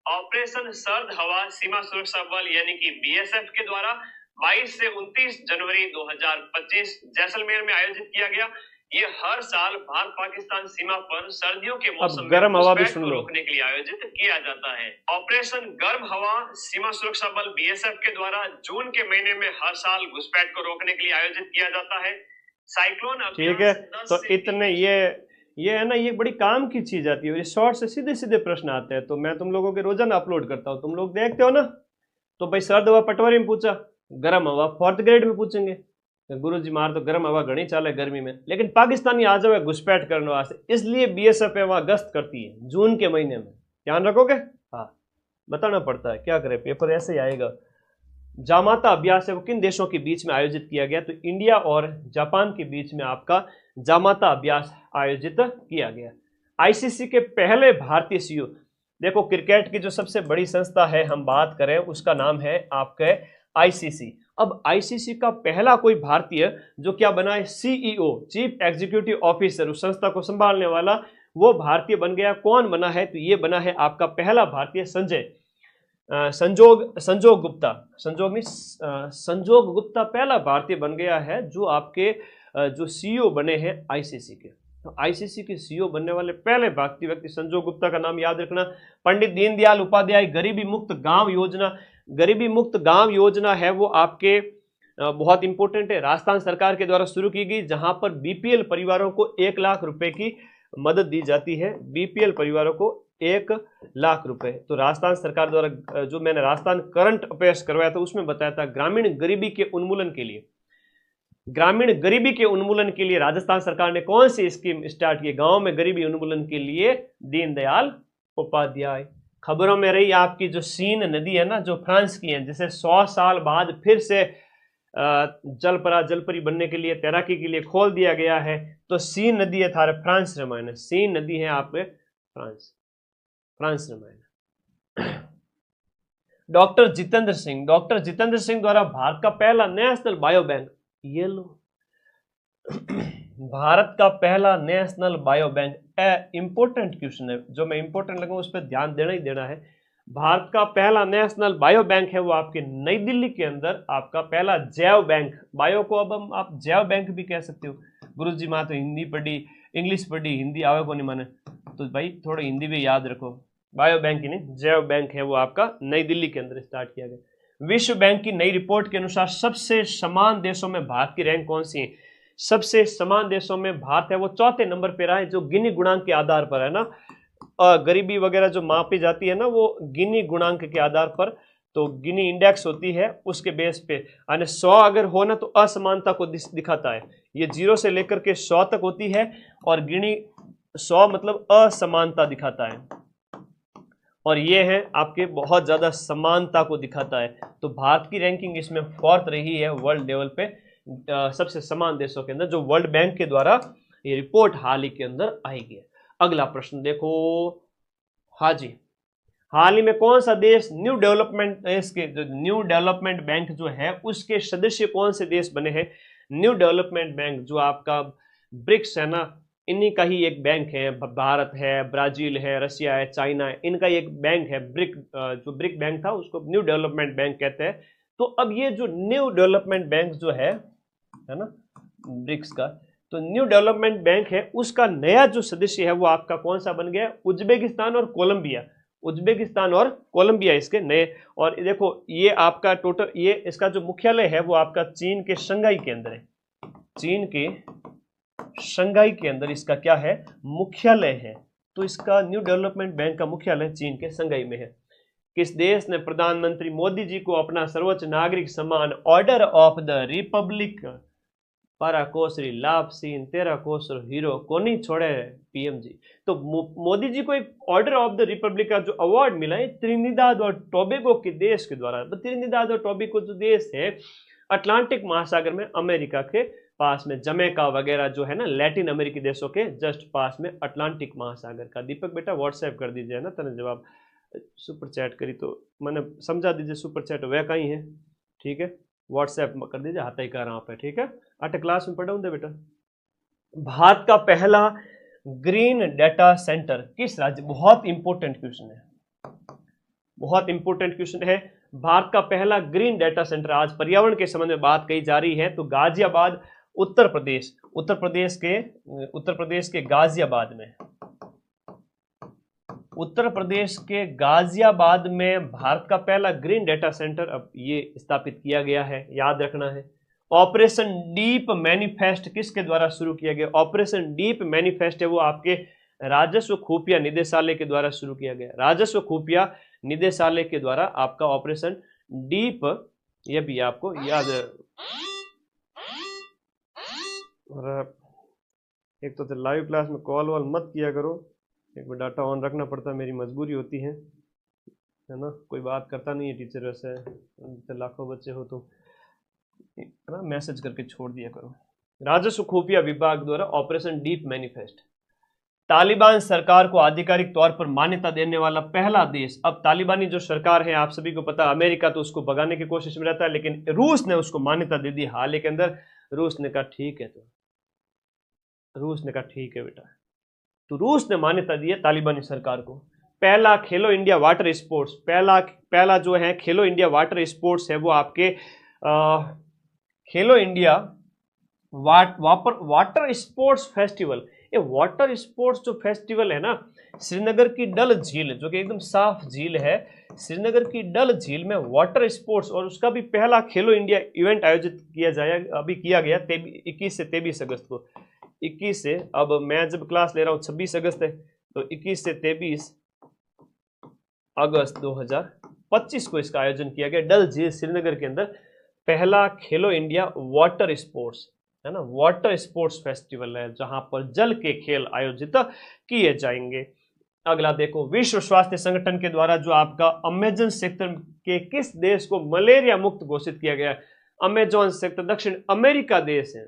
S1: ऑपरेशन सर्द हवा सीमा सुरक्षा बल यानी कि बीएसएफ के द्वारा 22 से 29 जनवरी 2025 जैसलमेर में आयोजित किया गया। ये हर साल भारत पाकिस्तान सीमा पर सर्दियों के मौसम में गर्म हवा भी रोकने के लिए आयोजित किया जाता है। ऑपरेशन गर्म हवा सीमा सुरक्षा बल बीएसएफ के द्वारा जून के महीने में हर साल घुसपैठ को रोकने के लिए आयोजित किया जाता है। साइक्लोन, ठीक है, तो इतने ये है ना, ये बड़ी काम की चीज आती है। ये शॉर्ट से सीधे सीधे प्रश्न आते हैं, तो मैं तुम लोगों के रोजाना अपलोड करता हूँ, तुम लोग देखते हो ना। तो भाई सर्द हवा पटवारी में पूछा, गर्म हवा 4th ग्रेड में पूछेंगे, गुरुजी मार तो गर्म हवा घनी चाले गर्मी में, लेकिन पाकिस्तानी आ जाओ घुसपैठ करने वास्ते, इसलिए बीएसएफ है वहां गश्त करती है जून के महीने में। ध्यान रखोगे? हाँ, बताना पड़ता है, क्या करे, पेपर ऐसे ही आएगा। जामाता अभ्यास है वो किन देशों के बीच में आयोजित किया गया? तो इंडिया और जापान के बीच में आपका जामाता अभ्यास आयोजित किया गया। आईसीसी के पहले भारतीय सीईओ, देखो क्रिकेट की जो सबसे बड़ी संस्था है हम बात करें उसका नाम है आपके आईसीसी। अब आईसीसी का पहला कोई भारतीय जो क्या बना है? सीईओ, चीफ एग्जीक्यूटिव ऑफिसर, उस संस्था को संभालने वाला, वो भारतीय बन गया। कौन बना है? तो ये बना है आपका पहला भारतीय संजोग गुप्ता पहला भारतीय बन गया है जो आपके जो सीईओ बने हैं आईसीसी के। तो आईसीसी के सीईओ बनने वाले पहले भारतीय व्यक्ति संजोग गुप्ता का नाम याद रखना। पंडित दीनदयाल उपाध्याय गरीबी मुक्त गांव योजना है वो आपके बहुत इंपॉर्टेंट है, राजस्थान सरकार के द्वारा शुरू की गई, जहां पर बीपीएल परिवारों को 1 लाख रुपए की मदद दी जाती है। बीपीएल परिवारों को 1 लाख रुपए। तो राजस्थान सरकार द्वारा जो मैंने राजस्थान करंट अफेयर्स करवाया था उसमें बताया था ग्रामीण गरीबी के उन्मूलन के लिए, ग्रामीण गरीबी के उन्मूलन के लिए राजस्थान सरकार ने कौन सी स्कीम स्टार्ट की? गांव में गरीबी उन्मूलन के लिए दीनदयाल उपाध्याय। खबरों में रही आपकी जो सीन नदी है ना, जो फ्रांस की है, जिसे 100 साल बाद फिर से जलपरी बनने के लिए, तैराकी के लिए खोल दिया गया है। तो सीन नदी है थारे फ्रांस रामायण, सीन नदी है आपके फ्रांस रामायण। डॉक्टर जितेंद्र सिंह द्वारा भारत का पहला नेशनल बायो बैंक, ये लो भारत का पहला national bio bank. Important question है, जो मैं इंपॉर्टेंट लगूंगा उस पर ध्यान देना ही देना है। भारत का पहला नेशनल बायो बैंक है वो आपके नई दिल्ली के अंदर आपका पहला जैव बैंक। बायो को अब हम आप जैव बैंक भी कह सकते हो। गुरु जी माँ तो हिंदी पढ़ी, इंग्लिश पढ़ी, हिंदी आवे को नहीं माने, तो भाई थोड़ा हिंदी भी याद रखो। बायो बैंक ही नहीं, जैव बैंक है वो आपका नई दिल्ली के अंदर स्टार्ट किया गया। विश्व बैंक की नई रिपोर्ट के अनुसार सबसे समान देशों में भारत की रैंक कौन सी है? सबसे समान देशों में भारत है वो 4थे नंबर पे रहा है, जो गिनी गुणांक के आधार पर है ना। गरीबी वगैरह जो मापी जाती है ना वो गिनी गुणांक के आधार पर, तो गिनी इंडेक्स होती है उसके बेस पे। यानी 100 अगर हो ना तो असमानता को दिखाता है, ये 0 से लेकर के 100 तक होती है, और गिनी 100 मतलब असमानता दिखाता है, और ये है आपके बहुत ज्यादा समानता को दिखाता है। तो भारत की रैंकिंग इसमें 4th रही है वर्ल्ड लेवल पे, सबसे समान देशों के अंदर, जो वर्ल्ड बैंक के द्वारा ये रिपोर्ट हाल ही के अंदर आई है। अगला प्रश्न देखो, हाँ जी, हाल ही में कौन सा देश न्यू डेवलपमेंट देश के जो न्यू डेवलपमेंट बैंक जो है उसके सदस्य कौन से देश बने हैं? न्यू डेवलपमेंट बैंक जो आपका ब्रिक्स है ना, इन्हीं का ही एक बैंक है। भारत है, ब्राजील है, रशिया है, चाइना है, इनका एक बैंक है ब्रिक, जो ब्रिक बैंक था उसको न्यू डेवलपमेंट बैंक कहते हैं। तो अब ये जो न्यू डेवलपमेंट बैंक जो है ना ब्रिक्स का, तो न्यू डेवलपमेंट बैंक है उसका नया जो सदस्य है वो आपका कौन सा बन गया? उज्बेकिस्तान और कोलंबिया। उज्बेकिस्तान और कोलंबिया इसके नए। और देखो ये आपका टोटल, ये इसका जो मुख्यालय है वो आपका चीन के शंघाई के अंदर है। चीन के शंघाई के अंदर इसका क्या है? मुख्यालय है। तो इसका न्यू डेवलपमेंट बैंक का मुख्यालय चीन के शंघाई में है। किस देश ने प्रधानमंत्री मोदी जी को अपना सर्वोच्च नागरिक सम्मान ऑर्डर ऑफ द रिपब्लिक पारा कोसरी लाभ सीन तेरा कोसर हीरो को नहीं छोड़े पीएम जी? तो मोदी जी को एक ऑर्डर ऑफ द रिपब्लिक का जो अवार्ड मिला है त्रिनिदाद और टोबैगो के देश के द्वारा। त्रिनिदाद और टोबैगो जो देश है अटलांटिक महासागर में, अमेरिका के पास में, जमैका वगैरह जो है ना लैटिन अमेरिकी देशों के जस्ट पास में अटलांटिक महासागर का। दीपक बेटा व्हाट्सएप कर दीजिए ना, तने जवाब सुपर चैट करी तो मैंने समझा दीजिए, सुपर चैट वह कहीं है, ठीक है, व्हाट्सएप कर दीजिए, हाथ ही का रहा पे, ठीक है। 8 क्लास में पढ़ा हूं बेटा। भारत का पहला ग्रीन डाटा सेंटर किस राज्य? बहुत इंपॉर्टेंट क्वेश्चन है, बहुत इंपॉर्टेंट क्वेश्चन है। भारत का पहला ग्रीन डाटा सेंटर, आज पर्यावरण के संबंध में बात कही जा रही है, तो गाजियाबाद उत्तर प्रदेश, उत्तर प्रदेश के गाजियाबाद में, उत्तर प्रदेश के गाजियाबाद में भारत का पहला ग्रीन डाटा सेंटर अब ये स्थापित किया गया है, याद रखना है। ऑपरेशन डीप मैनिफेस्ट किसके द्वारा शुरू किया गया? ऑपरेशन डीप मैनिफेस्ट है वो आपके राजस्व खुफिया निदेशालय के द्वारा शुरू किया गया। राजस्व खुफिया निदेशालय के द्वारा आपका ऑपरेशन डीप, ये भी आपको याद है। और एक तो लाइव क्लास में कॉल वॉल मत किया करो, एक बार डाटा ऑन रखना पड़ता है, मेरी मजबूरी होती है ना। कोई बात करता नहीं है टीचर, वैसे लाखों बच्चे हो तो ना मैसेज करके छोड़ दिया करो। राजस्व खुफिया विभाग द्वारा ऑपरेशन डीप मैनिफेस्ट, तालिबान सरकार को आधिकारिक तौर पर मान्यता देने वाला पहला देश। अब तालिबानी जो सरकार है आप सभी को पता, अमेरिका तो उसको भगाने की कोशिश में रहता है, लेकिन रूस ने उसको मान्यता दे दी हाल ही के अंदर। रूस ने कहा ठीक है, तो रूस ने कहा ठीक है बेटा, तो रूस ने मान्यता दी है तालिबानी सरकार को। पहला खेलो इंडिया वाटर स्पोर्ट्स, पहला जो है खेलो इंडिया वाटर स्पोर्ट्स है वो आपके खेलो इंडिया वाटर स्पोर्ट्स फेस्टिवल। ये वाटर स्पोर्ट्स जो फेस्टिवल है ना, श्रीनगर की डल झील जो कि एकदम साफ झील है, श्रीनगर की डल झील में वाटर स्पोर्ट्स, और उसका भी पहला खेलो इंडिया इवेंट आयोजित किया जाएगा, अभी किया गया 21 से 23 अगस्त को। 21 से, अब मैं जब क्लास ले रहा हूँ 26 अगस्त है, तो 21 से 23 अगस्त 2025 को इसका आयोजन किया गया डल झील श्रीनगर के अंदर। पहला खेलो इंडिया वाटर स्पोर्ट्स है ना, वाटर स्पोर्ट्स फेस्टिवल है जहां पर जल के खेल आयोजित किए जाएंगे। अगला देखो, विश्व स्वास्थ्य संगठन के द्वारा जो आपका अमेजन सेक्टर के किस देश को मलेरिया मुक्त घोषित किया गया है? अमेजन सेक्टर दक्षिण अमेरिका देश है।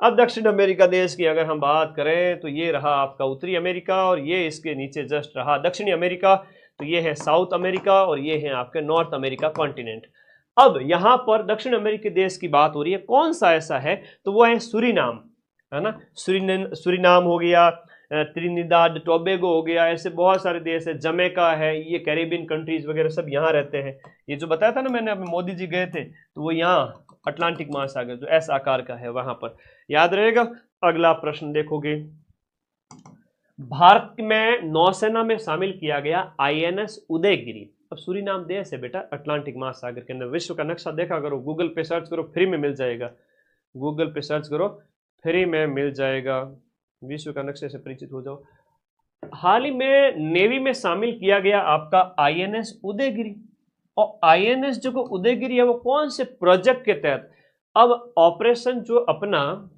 S1: अब दक्षिण अमेरिका देश की अगर हम बात करें तो ये रहा आपका उत्तरी अमेरिका और ये इसके नीचे जस्ट रहा दक्षिणी अमेरिका, तो ये है साउथ अमेरिका और ये है आपके नॉर्थ अमेरिका कॉन्टिनेंट। अब यहां पर दक्षिण अमेरिकी देश की बात हो रही है, कौन सा ऐसा है? तो वो है सूरीनाम, है ना। सूरीनाम हो गया, त्रिनिदाद टोबैगो हो गया, ऐसे बहुत सारे देश है, जमैका है, ये कैरेबियन कंट्रीज वगैरह सब यहाँ रहते हैं। ये जो बताया था ना मैंने, अभी मोदी जी गए थे तो वो यहाँ अटलांटिक महासागर जो ऐसा आकार का है वहां पर, याद रहेगा। अगला प्रश्न देखोगे, भारत में नौसेना में शामिल किया गया INS उदयगिरी। अब सूरीनाम देश है बेटा अटलांटिक महासागर के अंदर। विश्व का नक्शा देखा करो, गूगल पे सर्च करो, फ्री में मिल जाएगा। गूगल पे सर्च करो, फ्री में मिल जाएगा। विश्व का नक्शे से परिचित हो जाओ। हाल ही में नेवी में शामिल किया गया आपका INS उदयगिरी। और INS जो उदयगिरी है वो कौन से प्रोजेक्ट के तहत? अब ऑपरेशन जो अपना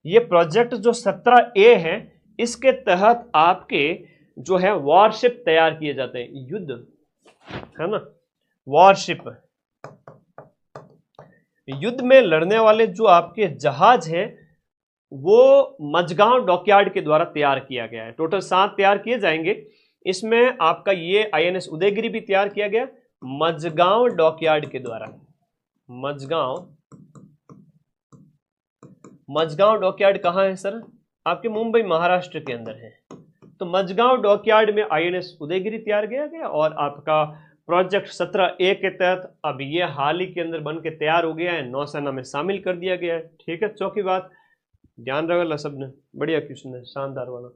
S1: ये प्रोजेक्ट जो 17A है, इसके तहत आपके जो है वॉरशिप तैयार किए जाते हैं, युद्ध है ना, वॉरशिप, युद्ध में लड़ने वाले जो आपके जहाज हैं वो मझगांव डॉकयार्ड के द्वारा तैयार किया गया है। टोटल 7 तैयार किए जाएंगे। इसमें आपका ये INS उदयगिरी भी तैयार किया गया मझगांव डॉकयार्ड के द्वारा। मझगांव डॉकयार्ड कहाँ है सर? आपके मुंबई महाराष्ट्र के अंदर है। तो मझगांव डॉकयार्ड में INS उदयगिरी तैयार किया गया और आपका प्रोजेक्ट 17A के तहत अब ये हाल ही के अंदर बन के तैयार हो गया है, नौसेना में शामिल कर दिया गया है। ठीक है, चौथी बात ध्यान रखा सबने, बढ़िया क्वेश्चन है, शानदार वाला।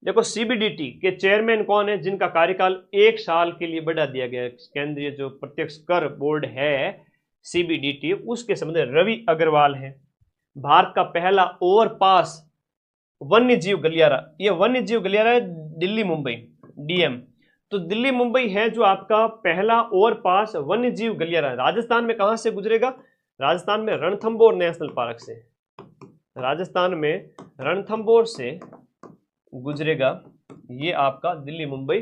S1: देखो CBDT के चेयरमैन कौन है जिनका कार्यकाल 1 साल के लिए बढ़ा दिया गया है? केंद्रीय जो प्रत्यक्ष कर बोर्ड है CBDT, उसके संबंध में रवि अग्रवाल है। भारत का पहला ओवरपास वन्य जीव गलियारा, ये वन्य जीव गलियारा है दिल्ली मुंबई DM। तो दिल्ली मुंबई है जो आपका पहला ओवरपास वन्य जीव गलियारा है। राजस्थान में कहां से गुजरेगा? राजस्थान में रणथंभौर नेशनल पार्क से, राजस्थान में रणथंभौर से गुजरेगा ये आपका दिल्ली मुंबई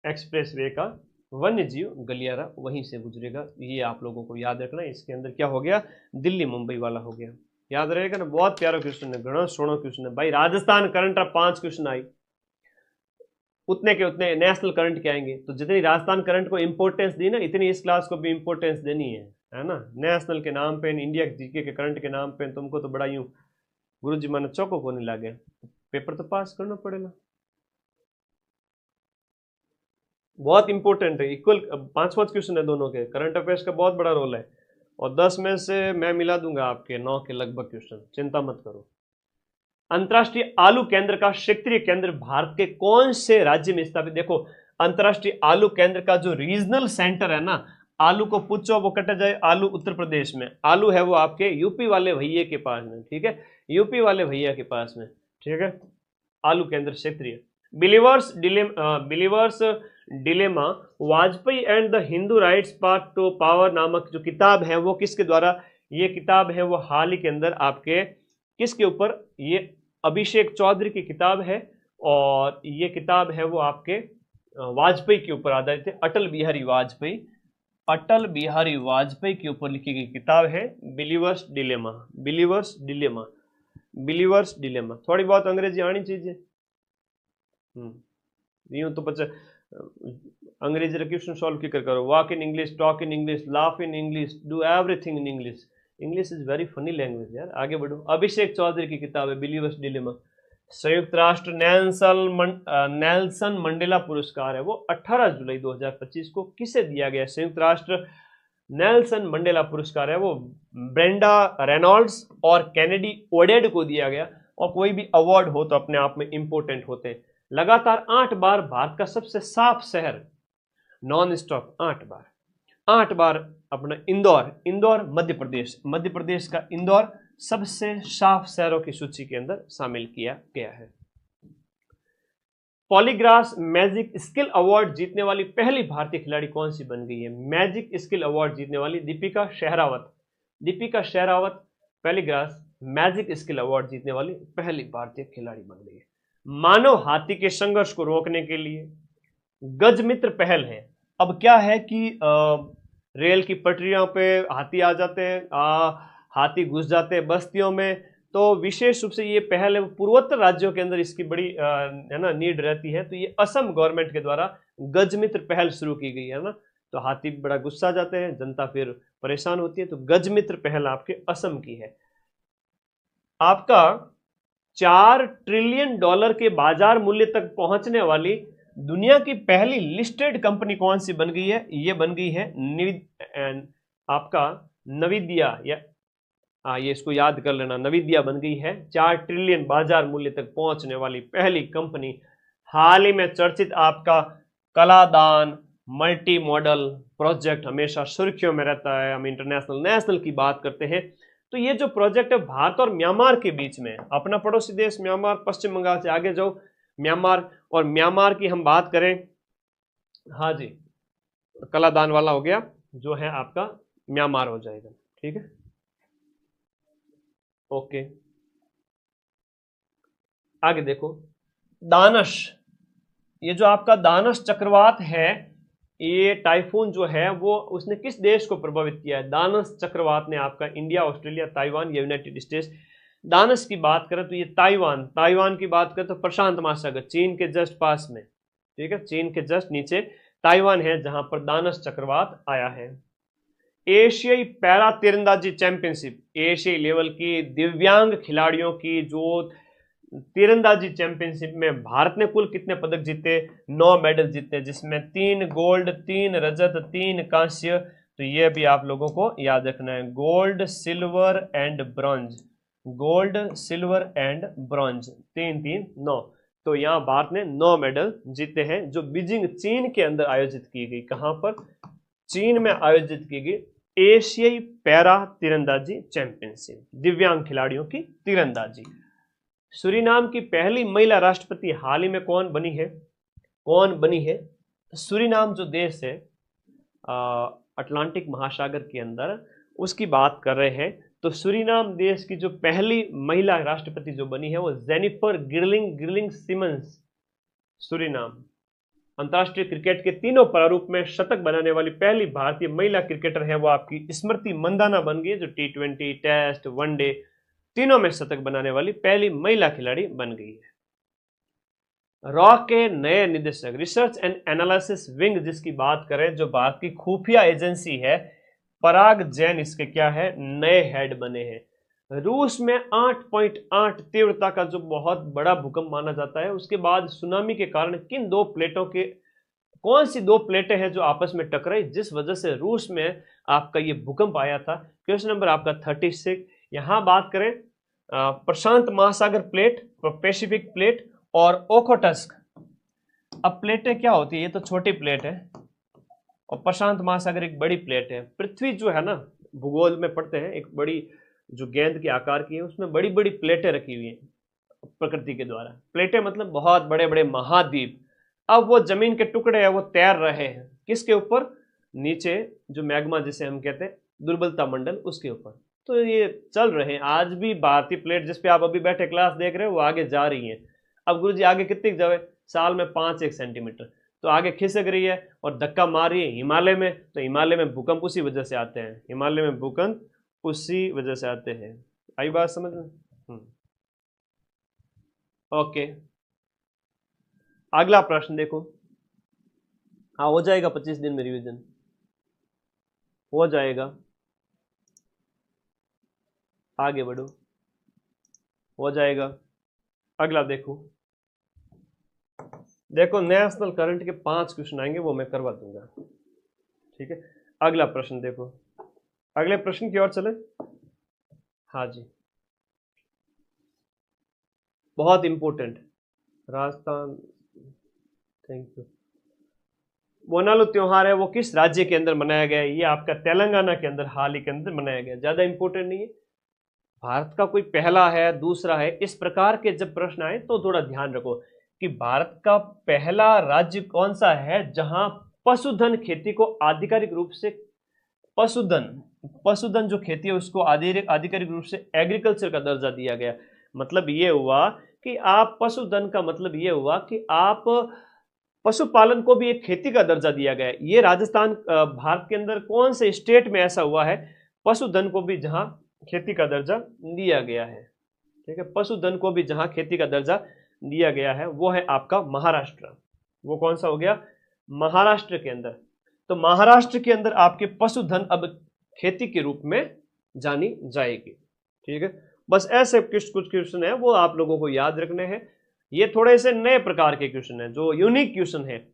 S1: एक्सप्रेसवे का वन्य जीव गलियारा, वहीं से गुजरेगा। ये आप लोगों को याद रखना, इसके अंदर क्या हो गया? दिल्ली मुंबई वाला हो गया, याद रहेगा ना। बहुत प्यारा क्वेश्चन है, घना सोना क्वेश्चन है भाई। राजस्थान करंट अब 5 क्वेश्चन आई, उतने के उतने नेशनल करंट के आएंगे। तो जितनी राजस्थान करंट को इंपॉर्टेंस दी ना, इतनी इस क्लास को भी इंपॉर्टेंस देनी है ना। नेशनल के नाम पे, इंडिया के जीके के करंट के नाम पे तुमको तो बड़ा यूं गुरु जी माने चौको को नहीं लागे, पेपर तो पास करना पड़ेगा। बहुत इंपॉर्टेंट है, इक्वल 5-5 क्वेश्चन है दोनों के। करंट अफेयर्स का बहुत बड़ा रोल है और 10 में से मैं मिला दूंगा आपके 9 के लगभग क्वेश्चन, चिंता मत करो। अंतर्राष्ट्रीय आलू केंद्र का क्षेत्रीय केंद्र भारत के कौन से राज्य में स्थापित? देखो अंतर्राष्ट्रीय आलू केंद्र का जो रीजनल सेंटर है ना, आलू को पूछो वो कटा जाए, आलू उत्तर प्रदेश में, आलू है वो आपके यूपी वाले भैया के पास में। ठीक है, यूपी वाले भैया के पास में। ठीक है, आलू केंद्र क्षेत्रीय। Believers dilemma Vajpayee and the Hindu rights path to power नामक जो किताब है वो किसके द्वारा? ये किताब है वो हाल ही के अंदर आपके किसके ऊपर? ये अभिषेक चौधरी की किताब है और ये किताब है वो आपके वाजपेयी के ऊपर आधारित है। अटल बिहारी वाजपेयी के ऊपर लिखी गई किताब है बिलीवर्स डिलेमा। थोड़ी बहुत अंग्रेजी आनी चाहिए। यूं तो बच्चे अंग्रेजी का क्वेश्चन सॉल्व कर करो। Walk in English, talk in English, laugh in English, do everything in English. English is very funny language यार। आगे बढ़ो। अभिषेक चौधरी की किताब है बिलीवर्स डिलेमा। संयुक्त राष्ट्र नेल्सन मंडेला पुरस्कार है वो 18 जुलाई 2025 को किसे दिया गया? संयुक्त राष्ट्र नेल्सन मंडेला पुरस्कार है वो ब्रेंडा रेनॉल्ड्स और कैनेडी ओडेड को दिया गया। और कोई भी अवार्ड हो तो अपने आप में इंपॉर्टेंट होते हैं। लगातार 8 बार भारत का सबसे साफ शहर, नॉन स्टॉप 8 बार अपना इंदौर मध्य प्रदेश का इंदौर सबसे साफ शहरों की सूची के अंदर शामिल किया गया है। पॉलीग्राफ मैजिक स्किल अवार्ड जीतने वाली पहली भारतीय खिलाड़ी कौन सी बन गई है? मैजिक स्किल अवार्ड जीतने वाली Deepika Sehrawat. Deepika Sehrawat polygraph magic skill award जीतने वाली पहली भारतीय खिलाड़ी बन गई है। मानव हाथी के संघर्ष को रोकने के लिए गजमित्र पहल है। अब क्या है कि रेल की पटरियों पे हाथी आ जाते हैं, हाथी घुस जाते हैं बस्तियों में, तो विशेष रूप से ये पहल है पूर्वोत्तर राज्यों के अंदर इसकी बड़ी है ना नीड रहती है। तो ये असम गवर्नमेंट के द्वारा गजमित्र पहल शुरू की गई है ना। तो हाथी बड़ा गुस्सा जाते हैं, जनता फिर परेशान होती है। तो गजमित्र पहल आपके असम की है। आपका $4 ट्रिलियन के बाजार मूल्य तक पहुंचने वाली दुनिया की पहली लिस्टेड कंपनी कौन सी बन गई है? ये बन गई है आपका नविदिया, या ये इसको याद कर लेना, नविदिया बन गई है 4 ट्रिलियन बाजार मूल्य तक पहुंचने वाली पहली कंपनी। हाल ही में चर्चित आपका कलादान मल्टी मॉडल प्रोजेक्ट हमेशा सुर्खियों में रहता है। हम इंटरनेशनल नेशनल की बात करते हैं तो ये जो प्रोजेक्ट है भारत और म्यांमार के बीच में, अपना पड़ोसी देश म्यांमार, पश्चिम बंगाल से आगे जाओ म्यांमार, और म्यांमार की हम बात करें, हाँ जी कलादान वाला हो गया जो है आपका म्यांमार हो जाएगा। ठीक है, ओके। आगे देखो दानश, ये जो आपका दानश चक्रवात है, ये टाइफून जो है वो उसने किस देश को प्रभावित किया है? दानश चक्रवात ने आपका India, Australia, Taiwan, United states. Danish की बात करें तो ये ताइवान की बात करें तो प्रशांत महासागर, चीन के जस्ट पास में, ठीक है, चीन के जस्ट नीचे ताइवान है जहां पर दानश चक्रवात आया है। एशियाई पैरा तीरंदाजी चैंपियनशिप, एशियाई लेवल की दिव्यांग खिलाड़ियों की जो तीरंदाजी चैंपियनशिप में भारत ने कुल कितने पदक जीते? 9 मेडल जीते, जिसमें 3 गोल्ड, 3 रजत, 3 कांस्य। तो ये भी आप लोगों को याद रखना है, gold, silver and bronze, gold, silver and bronze, 3 9। तो यहाँ भारत ने 9 मेडल जीते हैं, जो बीजिंग चीन के अंदर आयोजित की गई। कहां पर? चीन में आयोजित की गई एशियाई पैरा तीरंदाजी चैंपियनशिप, दिव्यांग खिलाड़ियों की तीरंदाजी। सूरीनाम की पहली महिला राष्ट्रपति हाल ही में कौन बनी है? सूरीनाम जो देश है अटलांटिक महासागर के अंदर, उसकी बात कर रहे हैं। तो सूरीनाम देश की जो पहली महिला राष्ट्रपति जो बनी है वो जेनिफर गिरलिंग सिमंस। सूरीनाम अंतर्राष्ट्रीय क्रिकेट के तीनों प्रारूप में शतक बनाने वाली पहली भारतीय महिला क्रिकेटर है वो आपकी स्मृति मंदाना बन गई, जो T20, टेस्ट, वनडे तीनों में शतक बनाने वाली पहली महिला खिलाड़ी बन गई है। रॉ के नए निदेशक, रिसर्च एंड एनालिसिस विंग जिसकी बात करें, जो भारत की खुफिया एजेंसी है, पराग जैन इसके क्या है? नए हेड बने हैं। रूस में 8.8 तीव्रता का जो बहुत बड़ा भूकंप माना जाता है, उसके बाद सुनामी के कारण किन 2 प्लेटों के, कौन सी 2 प्लेटें हैं जो आपस में टकराई जिस वजह से रूस में आपका ये भूकंप आया था? क्वेश्चन नंबर आपका 36। यहां बात करें प्रशांत महासागर प्लेट, पैसिफिक प्लेट और ओखोटस्क। अब प्लेटें क्या होती है? ये तो छोटी प्लेट है और प्रशांत महासागर एक बड़ी प्लेट है। पृथ्वी जो है ना, भूगोल में पढ़ते हैं, एक बड़ी जो गेंद के आकार की है, उसमें बड़ी बड़ी प्लेटें रखी हुई हैं प्रकृति के द्वारा। प्लेटें मतलब बहुत बड़े बड़े महाद्वीप। अब वो जमीन के टुकड़े हैं, वो तैर रहे हैं किसके ऊपर? नीचे जो मैग्मा जिसे हम कहते हैं दुर्बलता मंडल, उसके ऊपर। तो ये चल रहे हैं आज भी। भारतीय प्लेट जिस पे आप अभी बैठे क्लास देख रहे हो वो आगे जा रही है। अब गुरुजी आगे कितनी जावे? साल में 5-1 सेंटीमीटर, तो आगे खिसक रही है और धक्का मार रही है हिमालय में। तो हिमालय में भूकंप उसी वजह से आते हैं, हिमालय में भूकंप उसी वजह से आते हैं। आई बात समझ में? ओके, अगला प्रश्न देखो। हाँ हो जाएगा, 25 दिन में रिवीजन हो जाएगा। आगे बढ़ो, हो जाएगा। अगला देखो नेशनल करंट के 5 क्वेश्चन आएंगे, वो मैं करवा दूंगा। ठीक है, अगला प्रश्न देखो। अगले प्रश्न की ओर चले। हाँ जी, बहुत important, Rajasthan, thank you. Bonalu त्योहार है वो किस राज्य के अंदर मनाया गया है? ये आपका तेलंगाना के अंदर हाल ही के अंदर मनाया गया। ज्यादा इंपॉर्टेंट नहीं है, भारत का कोई पहला है, दूसरा है, इस प्रकार के जब प्रश्न आए तो थोड़ा ध्यान रखो। कि भारत का पहला राज्य कौन सा है जहां पशुधन खेती को आधिकारिक रूप से पशुधन पशुधन जो खेती है उसको आधिकारिक रूप से एग्रीकल्चर का दर्जा दिया गया। मतलब ये हुआ कि आप पशुधन का मतलब ये हुआ कि आप पशुपालन को भी एक खेती का दर्जा दिया गया है। ये राजस्थान भारत के अंदर कौन से स्टेट में ऐसा हुआ है पशुधन को भी जहां खेती का दर्जा दिया गया है। ठीक है, पशुधन को भी जहां खेती का दर्जा दिया गया है वो है आपका महाराष्ट्र। वो कौन सा हो गया? महाराष्ट्र के अंदर। तो महाराष्ट्र के अंदर आपके पशुधन अब खेती के रूप में जानी जाएगी। ठीक है, बस ऐसे कुछ क्वेश्चन है वो आप लोगों को याद रखने हैं। ये थोड़े से नए प्रकार के क्वेश्चन है, जो यूनिक क्वेश्चन है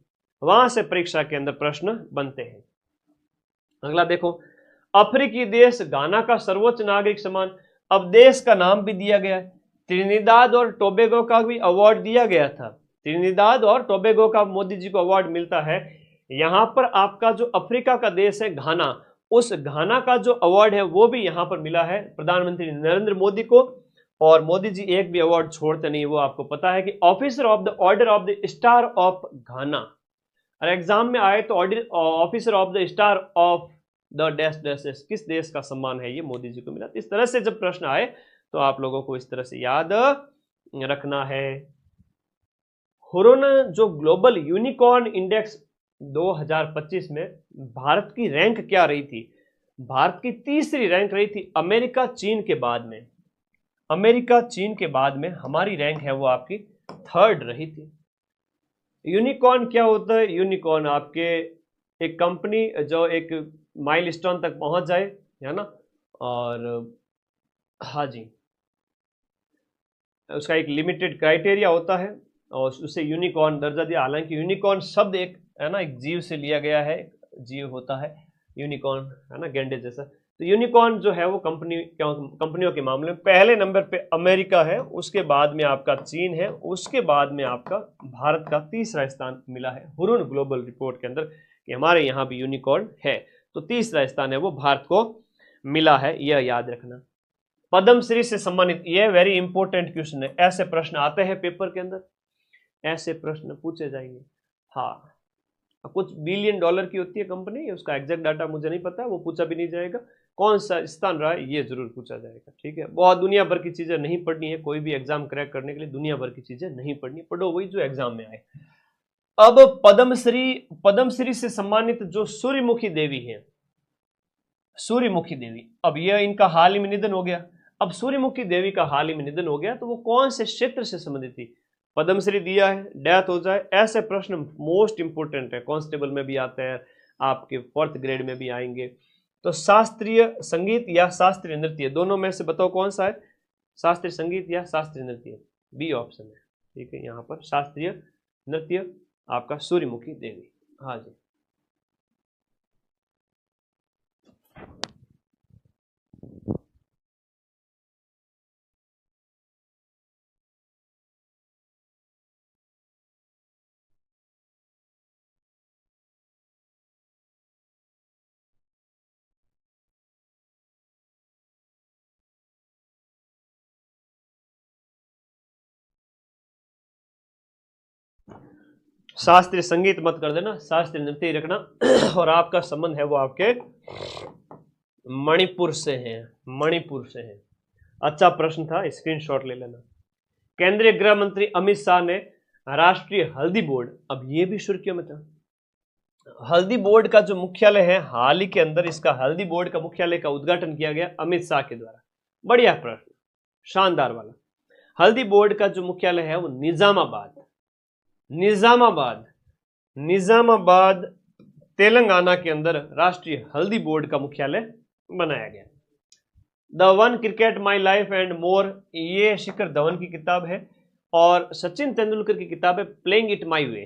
S1: वहां से परीक्षा के अंदर प्रश्न बनते हैं। अगला देखो, अफ्रीकी देश घाना का सर्वोच्च नागरिक सम्मान, अब देश का नाम भी दिया गया है। त्रिनिदाद और टोबैगो का भी अवार्ड दिया गया था। त्रिनिदाद और टोबैगो का मोदी जी को अवार्ड मिलता है। यहां पर आपका जो अफ्रीका का देश है घाना, उस घाना का जो अवार्ड है वो भी यहां पर मिला है प्रधानमंत्री नरेंद्र मोदी को। और मोदी जी एक भी अवार्ड छोड़ते नहीं, वो आपको पता है कि officer of the order of the star of घाना। और एग्जाम में आए तो officer of the star of the dash dash, किस देश का सम्मान है ये मोदी जी को मिला। इस तरह से जब प्रश्न आए तो आप लोगों को इस तरह से याद रखना है। हुरुन जो ग्लोबल यूनिकॉर्न इंडेक्स 2025 में भारत की रैंक क्या रही थी? भारत की तीसरी रैंक रही थी अमेरिका चीन के बाद में। अमेरिका चीन के बाद में हमारी रैंक है वो आपकी थर्ड रही थी। यूनिकॉर्न क्या होता है? यूनिकॉर्न आपके एक कंपनी जो एक माइलस्टोन तक पहुंच जाए, है ना, और हाँ जी, उसका एक लिमिटेड क्राइटेरिया होता है और उसे यूनिकॉर्न दर्जा दिया। हालांकि यूनिकॉर्न शब्द एक है ना, एक जीव से लिया गया है, जीव होता है यूनिकॉर्न, है ना, गेंडे जैसा। तो यूनिकॉर्न जो है वो कंपनियों के मामले में पहले नंबर पे अमेरिका है, उसके बाद में आपका चीन है, उसके बाद में आपका भारत का तीसरा स्थान मिला है हुरुन ग्लोबल रिपोर्ट के अंदर कि हमारे यहाँ भी यूनिकॉर्न है। तो तीसरा स्थान है वो भारत को मिला है, यह याद रखना। पद्मश्री से सम्मानित, यह वेरी इंपॉर्टेंट क्वेश्चन है। ऐसे प्रश्न आते हैं पेपर के अंदर, ऐसे प्रश्न पूछे जाएंगे। हाँ, कुछ बिलियन डॉलर की होती है कंपनी, उसका एग्जैक्ट डाटा मुझे नहीं पता, वो पूछा भी नहीं जाएगा। कौन सा स्थान रहा है ये जरूर पूछा जाएगा। ठीक है, बहुत दुनिया भर की चीजें नहीं पढ़नी है, कोई भी एग्जाम क्रैक करने के लिए दुनिया भर की चीजें नहीं पढ़नी, पढ़ो वही जो एग्जाम में आए। अब पद्मश्री से सम्मानित जो सूर्यमुखी देवी है, सूर्यमुखी देवी, अब यह इनका हाल ही में निधन हो गया। अब सूर्यमुखी देवी का हाल ही में निधन हो गया तो वो कौन से क्षेत्र से संबंधित थी? पद्मश्री दिया है, डेथ हो जाए, ऐसे प्रश्न मोस्ट इंपोर्टेंट है, कांस्टेबल में भी आते हैं, आपके 4th ग्रेड में भी आएंगे। तो शास्त्रीय संगीत या शास्त्रीय नृत्य, दोनों में से बताओ कौन सा है? शास्त्रीय संगीत या शास्त्रीय नृत्य, बी ऑप्शन है। ठीक है, यहाँ पर शास्त्रीय नृत्य आपका सूर्यमुखी देवी। हाँ जी, शास्त्रीय संगीत मत कर देना, शास्त्रीय नृत्य ही रखना। और आपका संबंध है वो आपके मणिपुर से है, मणिपुर से है। अच्छा प्रश्न था, स्क्रीनशॉट ले लेना। केंद्रीय गृह मंत्री अमित शाह ने राष्ट्रीय हल्दी बोर्ड, अब ये भी सुर्खियों में था, हल्दी बोर्ड का जो मुख्यालय है, हाल ही के अंदर इसका हल्दी बोर्ड का मुख्यालय का उद्घाटन किया गया अमित शाह के द्वारा। बढ़िया प्रश्न, शानदार वाला। हल्दी बोर्ड का जो मुख्यालय है वो निजामाबाद, निजामाबाद, निजामाबाद तेलंगाना के अंदर राष्ट्रीय हल्दी बोर्ड का मुख्यालय बनाया गया। The one cricket my life and more, ये शिखर धवन की किताब है और सचिन तेंदुलकर की किताब है playing it my way.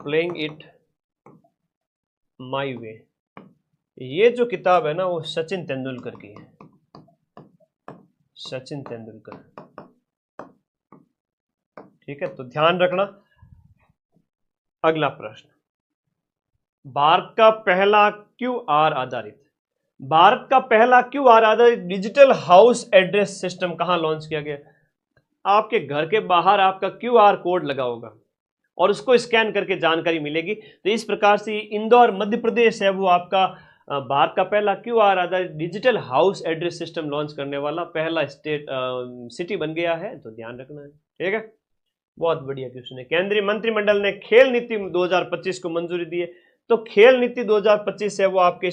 S1: Playing it my way, ये जो किताब है ना वो सचिन तेंदुलकर की है, सचिन तेंदुलकर। ठीक है, तो ध्यान रखना। अगला प्रश्न, भारत का पहला क्यूआर आधारित भारत का पहला क्यूआर आधारित डिजिटल हाउस एड्रेस सिस्टम कहां लॉन्च किया गया? आपके घर के बाहर आपका क्यूआर कोड लगा होगा और उसको स्कैन करके जानकारी मिलेगी। तो इस प्रकार से इंदौर मध्य प्रदेश है वो आपका भारत का पहला क्यूआर आधारित digital house address system launch करने वाला पहला स्टेट सिटी बन गया है, तो ध्यान रखना है। ठीक है, बहुत बढ़िया क्वेश्चन है। केंद्रीय मंत्रिमंडल ने खेल नीति 2025 को मंजूरी दी है। तो खेल नीति 2025 है वो आपके